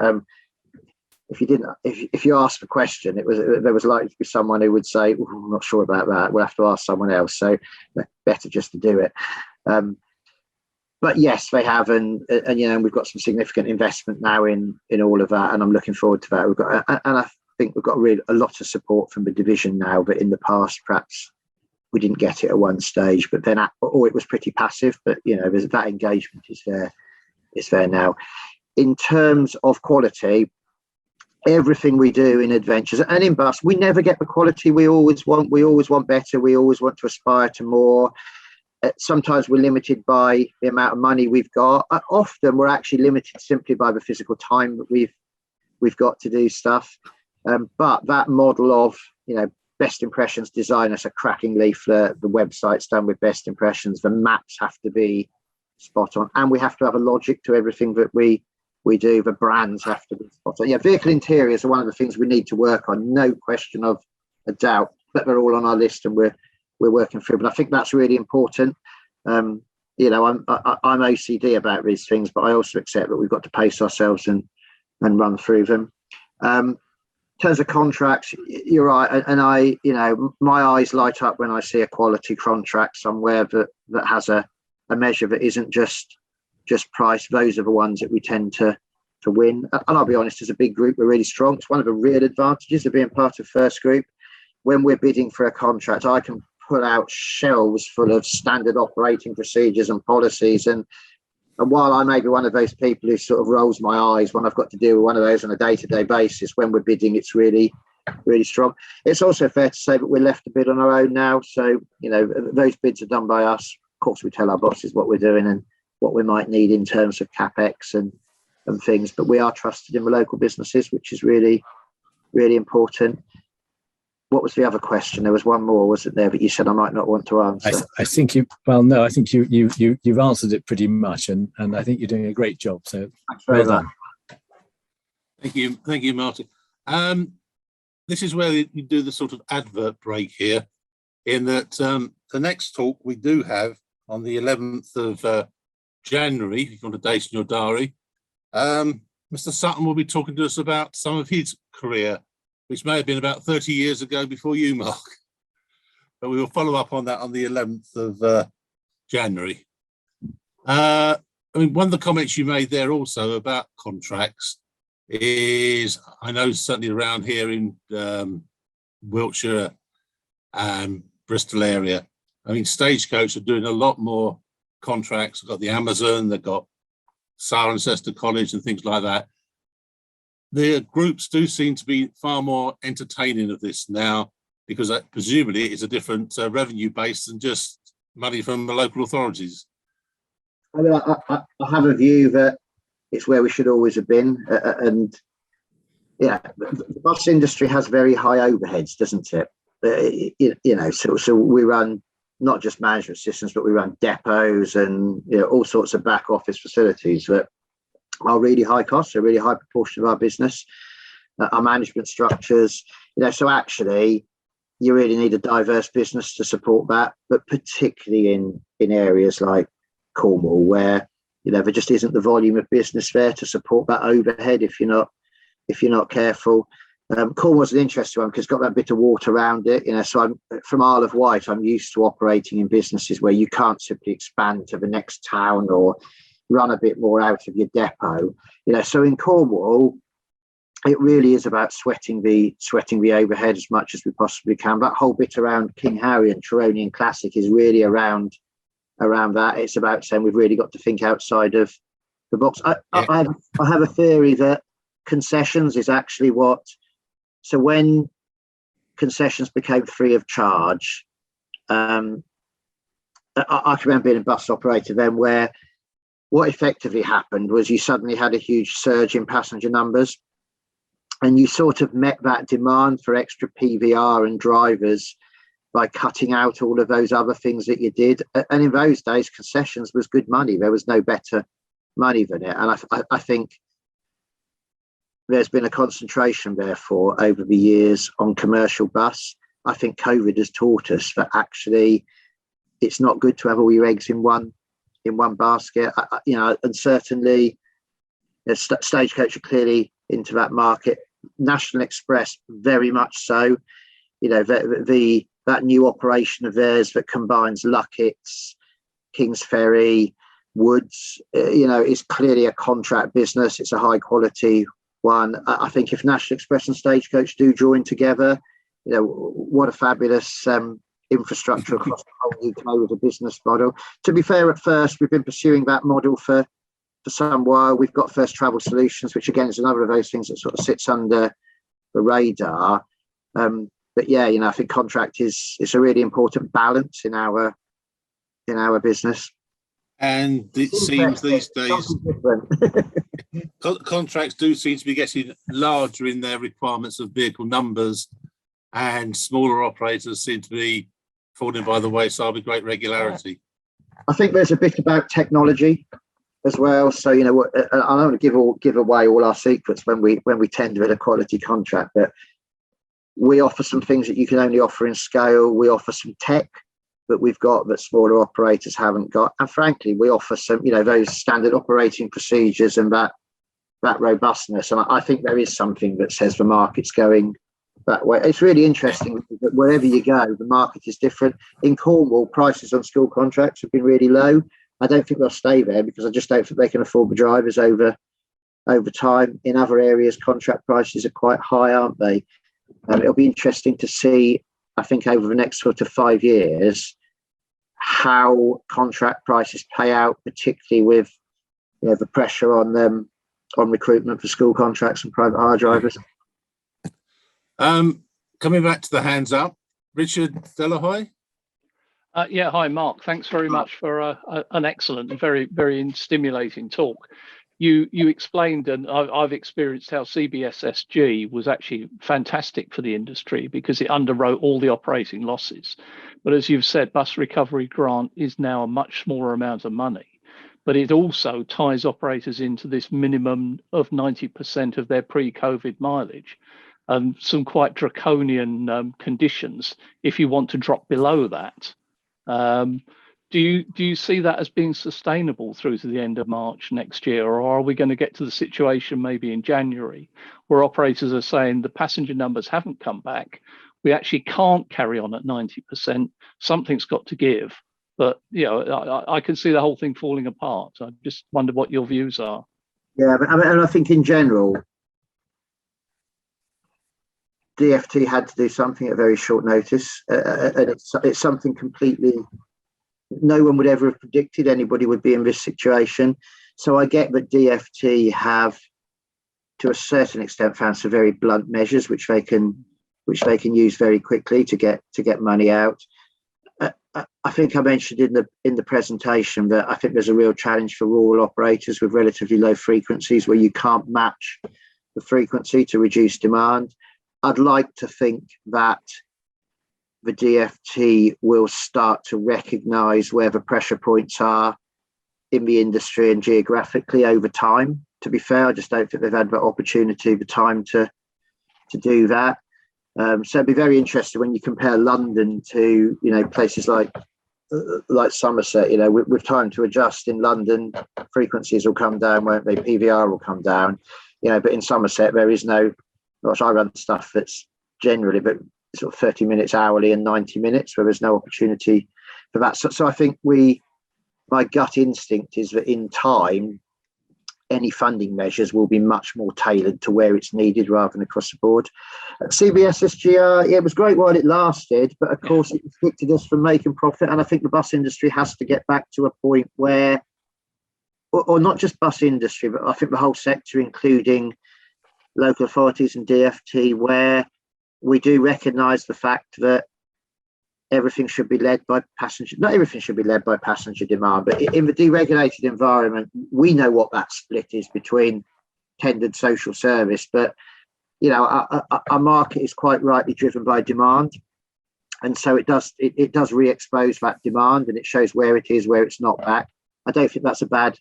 if you ask a question, there was likely to be someone who would say, "I'm not sure about that. We'll have to ask someone else." So better just to do it. But yes, they have, and we've got some significant investment now in all of that, and I'm looking forward to that. We've got, and I think we've got a lot of support from the division now. But in the past, perhaps we didn't get it at one stage. But then, it was pretty passive. But there's that engagement is there. It's there now. In terms of quality, everything we do in adventures and in bus, we never get the quality we always want. We always want better. We always want to aspire to more. Sometimes we're limited by the amount of money we've got. Often we're actually limited simply by the physical time that we've got to do stuff. But that model of best impressions design us a cracking leaflet. The website's done with best impressions. The maps have to be spot on, and we have to have a logic to everything that we do. The brands have to be spot on. Yeah, vehicle interiors are one of the things we need to work on. No question of a doubt. But they're all on our list, and we're working through. But I think that's really important. I'm OCD about these things, but I also accept that we've got to pace ourselves and run through them. In terms of contracts, you're right, and my eyes light up when I see a quality contract somewhere that has a measure that isn't just price. Those are the ones that we tend to win. And I'll be honest, as a big group, we're really strong. It's one of the real advantages of being part of First Group. When we're bidding for a contract, I can put out shelves full of standard operating procedures and policies. And while I may be one of those people who sort of rolls my eyes when I've got to deal with one of those on a day-to-day basis, when we're bidding, it's really, really strong. It's also fair to say that we're left to bid on our own now. So, those bids are done by us. Of course, we tell our bosses what we're doing and what we might need in terms of CapEx and things, but we are trusted in the local businesses, which is really, really important. What was the other question? There was one more, wasn't there, that you said I might not want to answer? I think you've answered it pretty much, and I think you're doing a great job. So well done. Thank you, Martin. This is where you do the sort of advert break here, in that the next talk we do have on the 11th of January, if you've got a date in your diary. Mr. Sutton will be talking to us about some of his career, which may have been about 30 years ago before you, Mark. But we will follow up on that on the 11th of January. One of the comments you made there also about contracts is, I know certainly around here in Wiltshire and Bristol area, Stagecoach are doing a lot more contracts. They've got the Amazon, they've got Cirencester College and things like that. The groups do seem to be far more entertaining of this now, because presumably it's a different revenue base than just money from the local authorities. I have a view that it's where we should always have been. And the bus industry has very high overheads, doesn't it? So we run not just management systems, but we run depots and all sorts of back office facilities that are really high cost, a really high proportion of our business, our management structures. So actually, you really need a diverse business to support that, but particularly in areas like Cornwall, where there just isn't the volume of business there to support that overhead if you're not careful. Cornwall's an interesting one because it's got that bit of water around it, so I'm from Isle of Wight. I'm used to operating in businesses where you can't simply expand to the next town or run a bit more out of your depot. So in Cornwall, it really is about sweating the overhead as much as we possibly can. That whole bit around King Harry and Tyronian Classic is really around that. It's about saying we've really got to think outside of the box. I have a theory that concessions is actually what. So when concessions became free of charge, I can remember being a bus operator then, where what effectively happened was you suddenly had a huge surge in passenger numbers, and you sort of met that demand for extra PVR and drivers by cutting out all of those other things that you did. And in those days, concessions was good money. There was no better money than it. And I think there's been a concentration, therefore, over the years on commercial bus. I think COVID has taught us that actually it's not good to have all your eggs in one basket. And certainly Stagecoach are clearly into that market. National Express, very much so. That new operation of theirs that combines Luckett's, Kings Ferry, Woods, is clearly a contract business. It's a high quality one. I think if National Express and Stagecoach do join together, what a fabulous infrastructure across the whole UK with a business model. To be fair, at first, we've been pursuing that model for some while. We've got First Travel Solutions, which again is another of those things that sort of sits under the radar. But yeah, I think contract is a really important balance in our business. And it seems these days contracts do seem to be getting larger in their requirements of vehicle numbers, and smaller operators seem to be falling by the wayside with great regularity. I think there's a bit about technology as well. So I don't want to give away all our secrets when we tender at a quality contract, but we offer some things that you can only offer in scale. We offer some tech that we've got that smaller operators haven't got. And frankly, we offer some, very standard operating procedures and that robustness. And I think there is something that says the market's going that way. It's really interesting that wherever you go, the market is different. In Cornwall, prices on school contracts have been really low. I don't think they'll stay there because I just don't think they can afford the drivers over time. In other areas, contract prices are quite high, aren't they? It'll be interesting to see, I think, over the next sort of 5 years, how contract prices pay out, particularly with the pressure on them on recruitment for school contracts and private hire drivers. Coming back to the hands up, Richard Delahoy. Hi, Mark. Thanks very much for an excellent and very, very stimulating talk. You explained, and I've experienced how CBSSG was actually fantastic for the industry because it underwrote all the operating losses. But as you've said, bus recovery grant is now a much smaller amount of money. But it also ties operators into this minimum of 90% of their pre-COVID mileage, and some quite draconian conditions if you want to drop below that. Do you see that as being sustainable through to the end of March next year, or are we going to get to the situation maybe in January where operators are saying the passenger numbers haven't come back, we actually can't carry on at 90%, something's got to give? But I can see the whole thing falling apart. I just wonder what your views are. Yeah, but I think in general, DfT had to do something at very short notice, and it's something completely no one would ever have predicted anybody would be in this situation. So I get that DfT have, to a certain extent, found some very blunt measures which they can use very quickly to get money out. I think I mentioned in the presentation that I think there's a real challenge for rural operators with relatively low frequencies where you can't match the frequency to reduce demand. I'd like to think that the DfT will start to recognise where the pressure points are in the industry and geographically over time. To be fair, I just don't think they've had the opportunity, the time to do that. So it'd be very interesting when you compare London to places like Somerset. With time to adjust in London, frequencies will come down, won't they? PVR will come down. But in Somerset there is no. I run stuff that's generally but sort of 30 minutes hourly and 90 minutes where there's no opportunity for that. So I think my gut instinct is that in time, any funding measures will be much more tailored to where it's needed rather than across the board. CBSSGR, it was great while it lasted, but of course it restricted us from making profit. And I think the bus industry has to get back to a point where, or not just bus industry, but I think the whole sector, including local authorities and DfT, where we do recognise the fact that everything should be led by passenger. Not everything should be led by passenger demand, but in the deregulated environment, we know what that split is between tendered social service. But our market is quite rightly driven by demand, and so it does re-expose that demand, and it shows where it is, where it's not back. I don't think that's a bad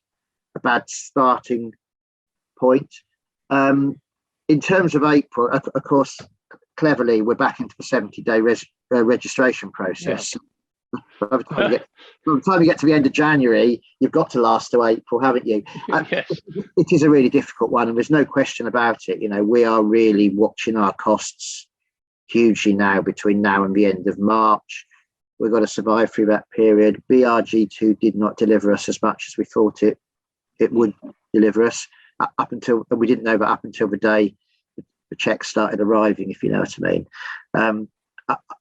starting point. In terms of April, of course, cleverly, we're back into the 70-day registration process. Yeah. By the time you get to the end of January, you've got to last to April, haven't you? Yes. It is a really difficult one, and there's no question about it. We are really watching our costs hugely now between now and the end of March. We've got to survive through that period. BRG2 did not deliver us as much as we thought it would deliver us. We didn't know that up until the day the checks started arriving, if you know what I mean.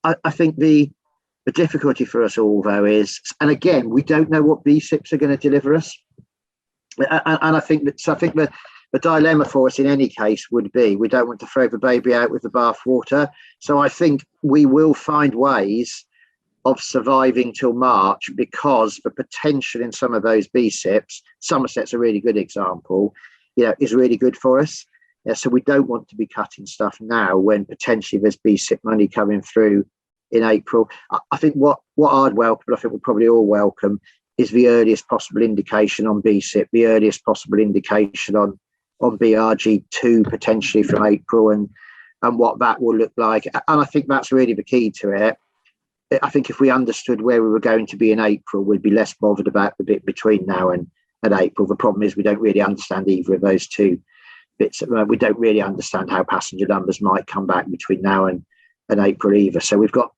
I think the difficulty for us all, though, is, and again, we don't know what BSIPs are going to deliver us. And I think the dilemma for us in any case would be, we don't want to throw the baby out with the bath water. So I think we will find ways of surviving till March, because the potential in some of those BSIPs, Somerset's a really good example, is really good for us. So we don't want to be cutting stuff now when potentially there's BSIP money coming through in April. I think what I'd welcome, but I think we'll probably all welcome, is the earliest possible indication on BSIP, the earliest possible indication on BRG2 potentially from April, and what that will look like. And I think that's really the key to it. I think if we understood where we were going to be in April, we'd be less bothered about the bit between now and April. The problem is we don't really understand either of those two bits. We don't really understand how passenger numbers might come back between now and April either. So we've got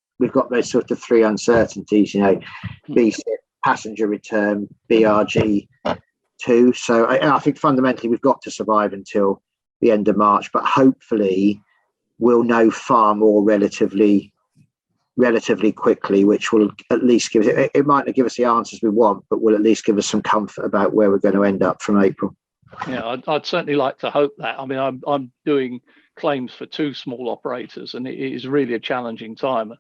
those sort of three uncertainties, BSIP, passenger return, BRG 2. So I think fundamentally we've got to survive until the end of March, but hopefully we'll know far more relatively quickly, which will at least give us, it might not give us the answers we want, but will at least give us some comfort about where we're going to end up from April. Yeah, I'd certainly like to hope that. I mean, I'm doing claims for 2 small operators, and it is really a challenging time.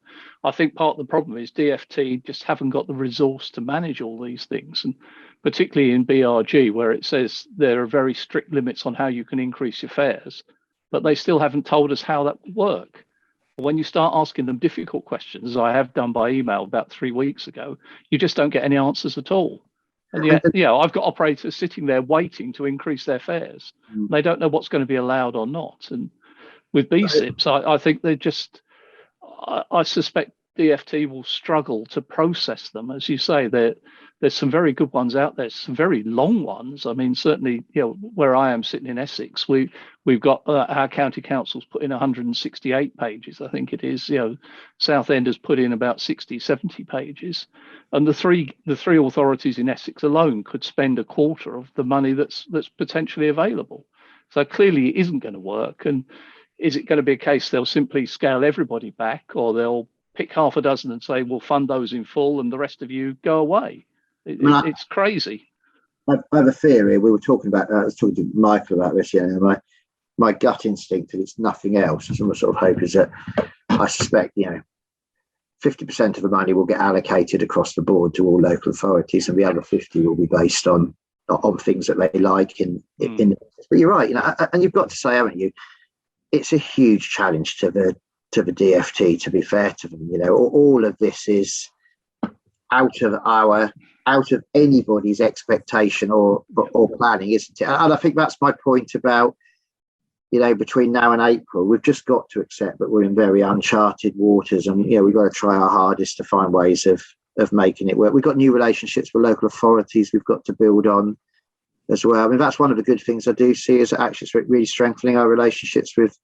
I think part of the problem is DfT just haven't got the resource to manage all these things, and particularly in BRG, where it says there are very strict limits on how you can increase your fares, but they still haven't told us how that would work. When you start asking them difficult questions, as I have done by email about 3 weeks ago, you just don't get any answers at all. And yet, I've got operators sitting there waiting to increase their fares. They don't know what's going to be allowed or not. And with BSIPs, I think they just, I suspect DfT will struggle to process them. As you say, there's some very good ones out there, some very long ones. I mean, certainly, where I am sitting in Essex, we've got our county council's put in 168 pages, I think it is. Southend has put in about 60, 70 pages. And the three authorities in Essex alone could spend a quarter of the money that's potentially available. So clearly it isn't going to work. And is it going to be a case they'll simply scale everybody back, or they'll pick half a dozen and say, we'll fund those in full and the rest of you go away? It's crazy. I have a theory. We were talking about that. I was talking to Michael about this. My gut instinct, and it's nothing else. And my sort of hope is that I suspect 50% of the money will get allocated across the board to all local authorities, and the other 50 will be based on things that they like. But you're right. And you've got to say, haven't you? It's a huge challenge to the DfT. To be fair to them, all of this is out of anybody's expectation or planning, isn't it? And I think that's my point about, between now and April, we've just got to accept that we're in very uncharted waters, and we've got to try our hardest to find ways of making it work. We've got new relationships with local authorities we've got to build on as well. I mean, that's one of the good things I do see, is actually really strengthening our relationships with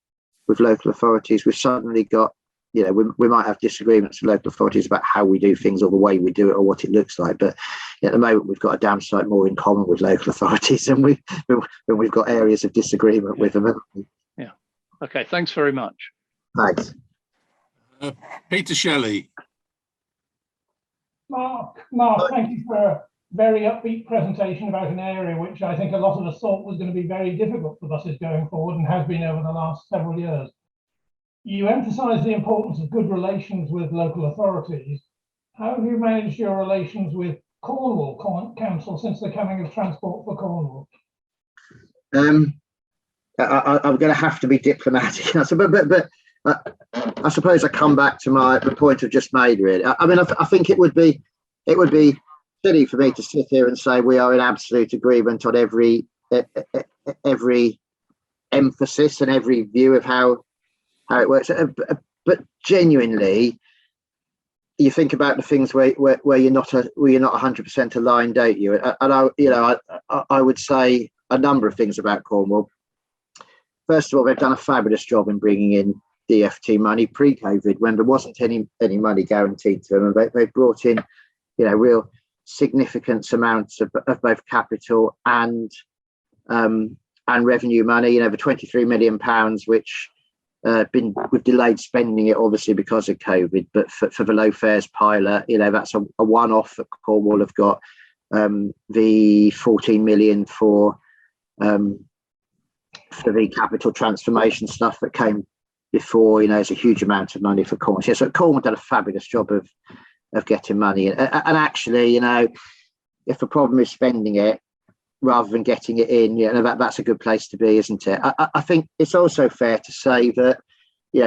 local authorities. We've suddenly got, we might have disagreements with local authorities about how we do things or the way we do it or what it looks like, but at the moment we've got a damn sight more in common with local authorities than we've got areas of disagreement with them. Yeah. Okay. Thanks very much. Thanks. Peter Shelley. Mark, thank you for a very upbeat presentation about an area which I think a lot of us thought was going to be very difficult for buses going forward, and has been over the last several years. You emphasise the importance of good relations with local authorities. How have you managed your relations with Cornwall Council since the coming of Transport for Cornwall? I'm going to have to be diplomatic, but I suppose I come back to the point I've just made. Really, I mean, I think it would be silly for me to sit here and say we are in absolute agreement on every emphasis and every view of how it works. But genuinely, you think about the things where you're not 100% aligned, don't you? And I would say a number of things about Cornwall. First of all, they've done a fabulous job in bringing in DfT money pre-COVID, when there wasn't any money guaranteed to them. And they brought in, real significant amounts of both capital and revenue money. The £23 million, which we've delayed spending it obviously because of COVID, but for the low fares pilot, that's a one-off that Cornwall have got. The 14 million for the capital transformation stuff that came before, is a huge amount of money for Cornwall. So Cornwall done a fabulous job of getting money, and actually, if the problem is spending it rather than getting it in, that's a good place to be, isn't it? I think it's also fair to say that,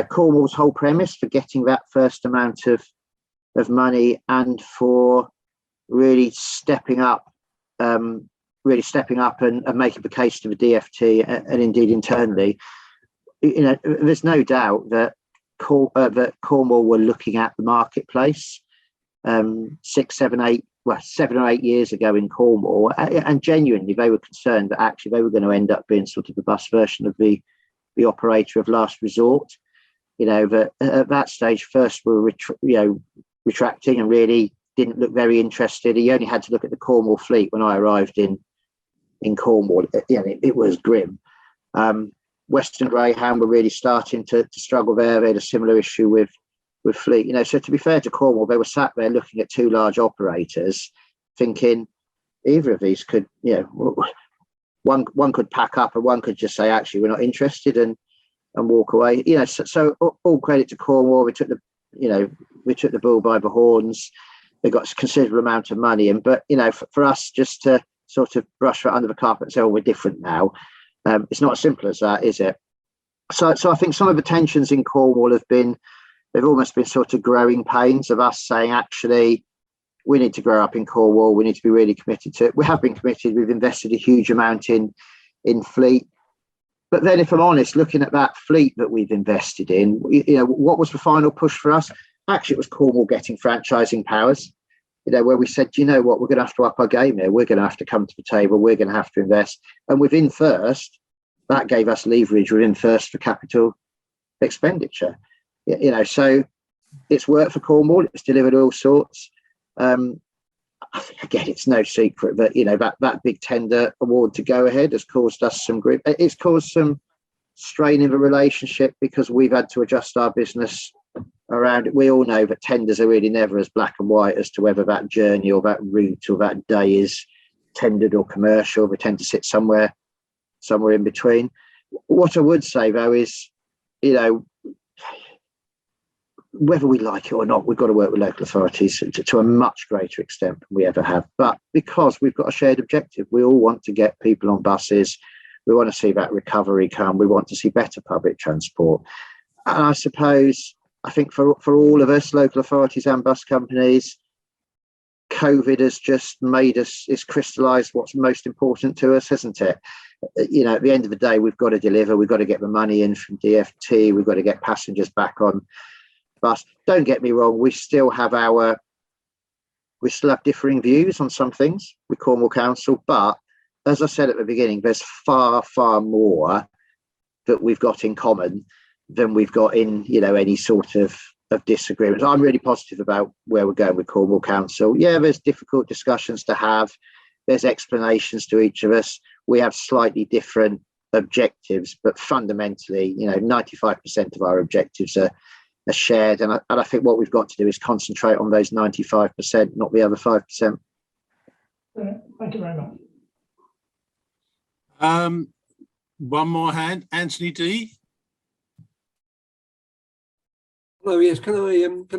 Cornwall's whole premise for getting that first amount of money, and for really stepping up and making the case to the DfT and indeed internally, there's no doubt that that Cornwall were looking at the marketplace 7 or 8 years ago in Cornwall, and genuinely they were concerned that actually they were going to end up being sort of the bus version of the operator of last resort. That at that stage first we were retracting and really didn't look very interested. You only had to look at the Cornwall fleet when I arrived in Cornwall. It was grim. Western Greyhound were really starting to struggle there. They had a similar issue with fleet. So to be fair to Cornwall, they were sat there looking at two large operators, thinking either of these could, one could pack up and one could just say, actually, we're not interested and walk away. So all credit to Cornwall. We took the bull by the horns. They got a considerable amount of money, but for us just to sort of brush that under the carpet and say, oh, we're different now. It's not as simple as that, is it? So I think some of the tensions in Cornwall they've almost been sort of growing pains of us saying, actually, we need to grow up in Cornwall. We need to be really committed to it. We have been committed. We've invested a huge amount in fleet. But then, if I'm honest, looking at that fleet that we've invested in, what was the final push for us? Actually, it was Cornwall getting franchising powers, where we said, we're going to have to up our game here. We're going to have to come to the table. We're going to have to invest. And within First, that gave us leverage within First for capital expenditure. So it's worked for Cornwall. It's delivered all sorts. Again, it's no secret that that big tender award to go ahead has caused us some grief. It's caused some strain in the relationship because we've had to adjust our business around it. We all know that tenders are really never as black and white as to whether that journey or that route or that day is tendered or commercial. They tend to sit somewhere in between. What I would say though is, whether we like it or not, we've got to work with local authorities to a much greater extent than we ever have. But because we've got a shared objective, we all want to get people on buses. We want to see that recovery come. We want to see better public transport. And I think for all of us, local authorities and bus companies, COVID has just it's crystallised what's most important to us, hasn't it? At the end of the day, we've got to deliver. We've got to get the money in from DfT. We've got to get passengers back on bus. Don't get me wrong, we still have differing views on some things with Cornwall Council, but as I said at the beginning, there's far, far more that we've got in common than we've got in any sort of disagreements. I'm really positive about where we're going with Cornwall Council. There's difficult discussions to have. There's explanations to each of us. We have slightly different objectives, but fundamentally, 95% of our objectives are shared, and I think what we've got to do is concentrate on those 95%, not the other 5%. Thank you very much. One more hand, Anthony D. Hello, yes. Can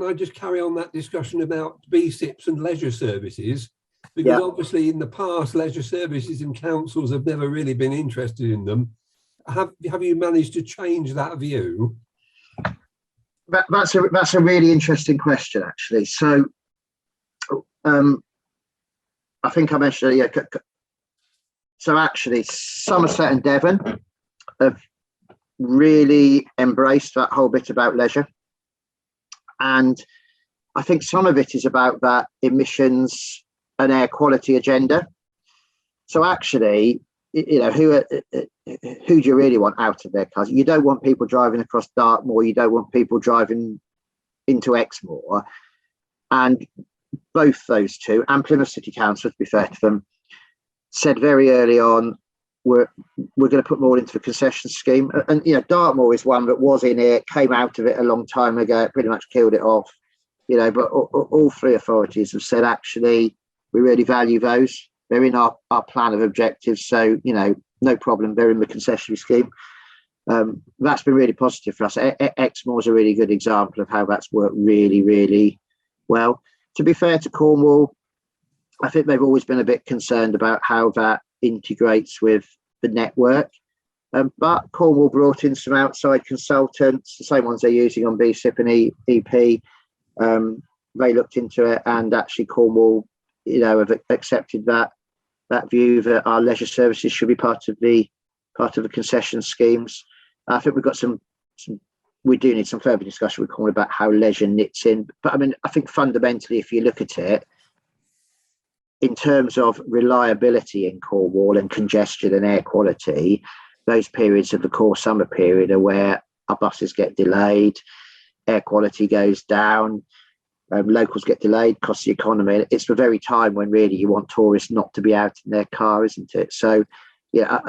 I just carry on that discussion about BSIPs and leisure services? Because obviously in the past, leisure services and councils have never really been interested in them. Have you managed to change that view? That's a really interesting question, actually. So, I think I mentioned so actually, Somerset and Devon have really embraced that whole bit about leisure, and I think some of it is about that emissions and air quality agenda. So actually, who do you really want out of their cars? You don't want people driving across Dartmoor. You don't want people driving into Exmoor. And both those two, and Plymouth City Council, to be fair to them, said very early on, we're going to put more into the concession scheme. And Dartmoor is one that was in it, came out of it a long time ago, pretty much killed it off. But all three authorities have said, actually, we really value those. They're in our plan of objectives, so no problem. They're in the concessionary scheme. That's been really positive for us. Exmoor is a really good example of how that's worked really, really well. To be fair to Cornwall, I think they've always been a bit concerned about how that integrates with the network. But Cornwall brought in some outside consultants, the same ones they're using on BSIP and EP. They looked into it, and actually Cornwall, have accepted that view that our leisure services should be part of the concession schemes. I think we've got some we do need some further discussion with Cornwall about how leisure knits in. But I mean, I think fundamentally, if you look at it, in terms of reliability in Cornwall and congestion and air quality, those periods of the core summer period are where our buses get delayed, air quality goes down, locals get delayed, costs the economy. It's the very time when really you want tourists not to be out in their car, isn't it? So, yeah,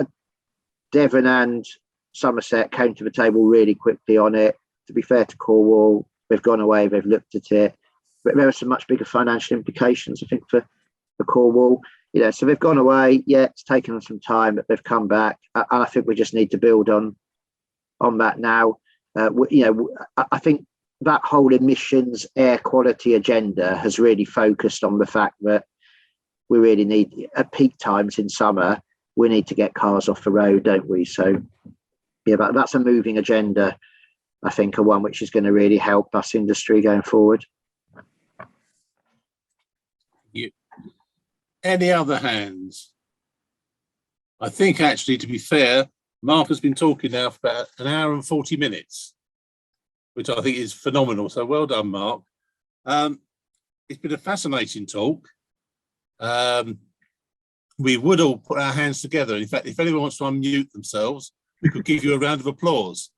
Devon and Somerset came to the table really quickly on it. To be fair to Cornwall, they've gone away, they've looked at it, but there are some much bigger financial implications, I think, for Cornwall. So they've gone away. Yeah, it's taken them some time, but they've come back, and I think we just need to build on that now. I think that whole emissions air quality agenda has really focused on the fact that we really need, at peak times in summer, we need to get cars off the road, don't we? So yeah, that's a moving agenda, I think, and one which is going to really help bus industry going forward. Any other hands? I think, actually, to be fair, Mark has been talking now for about an hour and 40 minutes, which I think is phenomenal. So well done, Mark. It's been a fascinating talk. We would all put our hands together. In fact, if anyone wants to unmute themselves, we could give you a round of applause.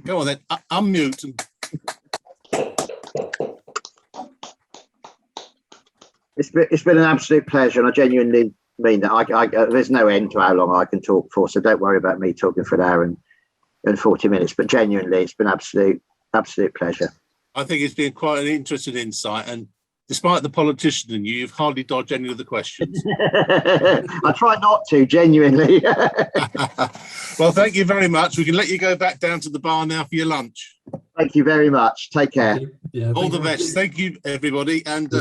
Go on then, unmute. It's been an absolute pleasure, and I genuinely mean that. There's no end to how long I can talk for, so don't worry about me talking for an hour and 40 minutes. But genuinely, it's been absolute pleasure. I think it's been quite an interesting insight, and despite the politician in you, you've hardly dodged any of the questions. I try not to, genuinely. Well, thank you very much. We can let you go back down to the bar now for your lunch. Thank you very much. Take care. Yeah, All the best. Thank you, everybody. And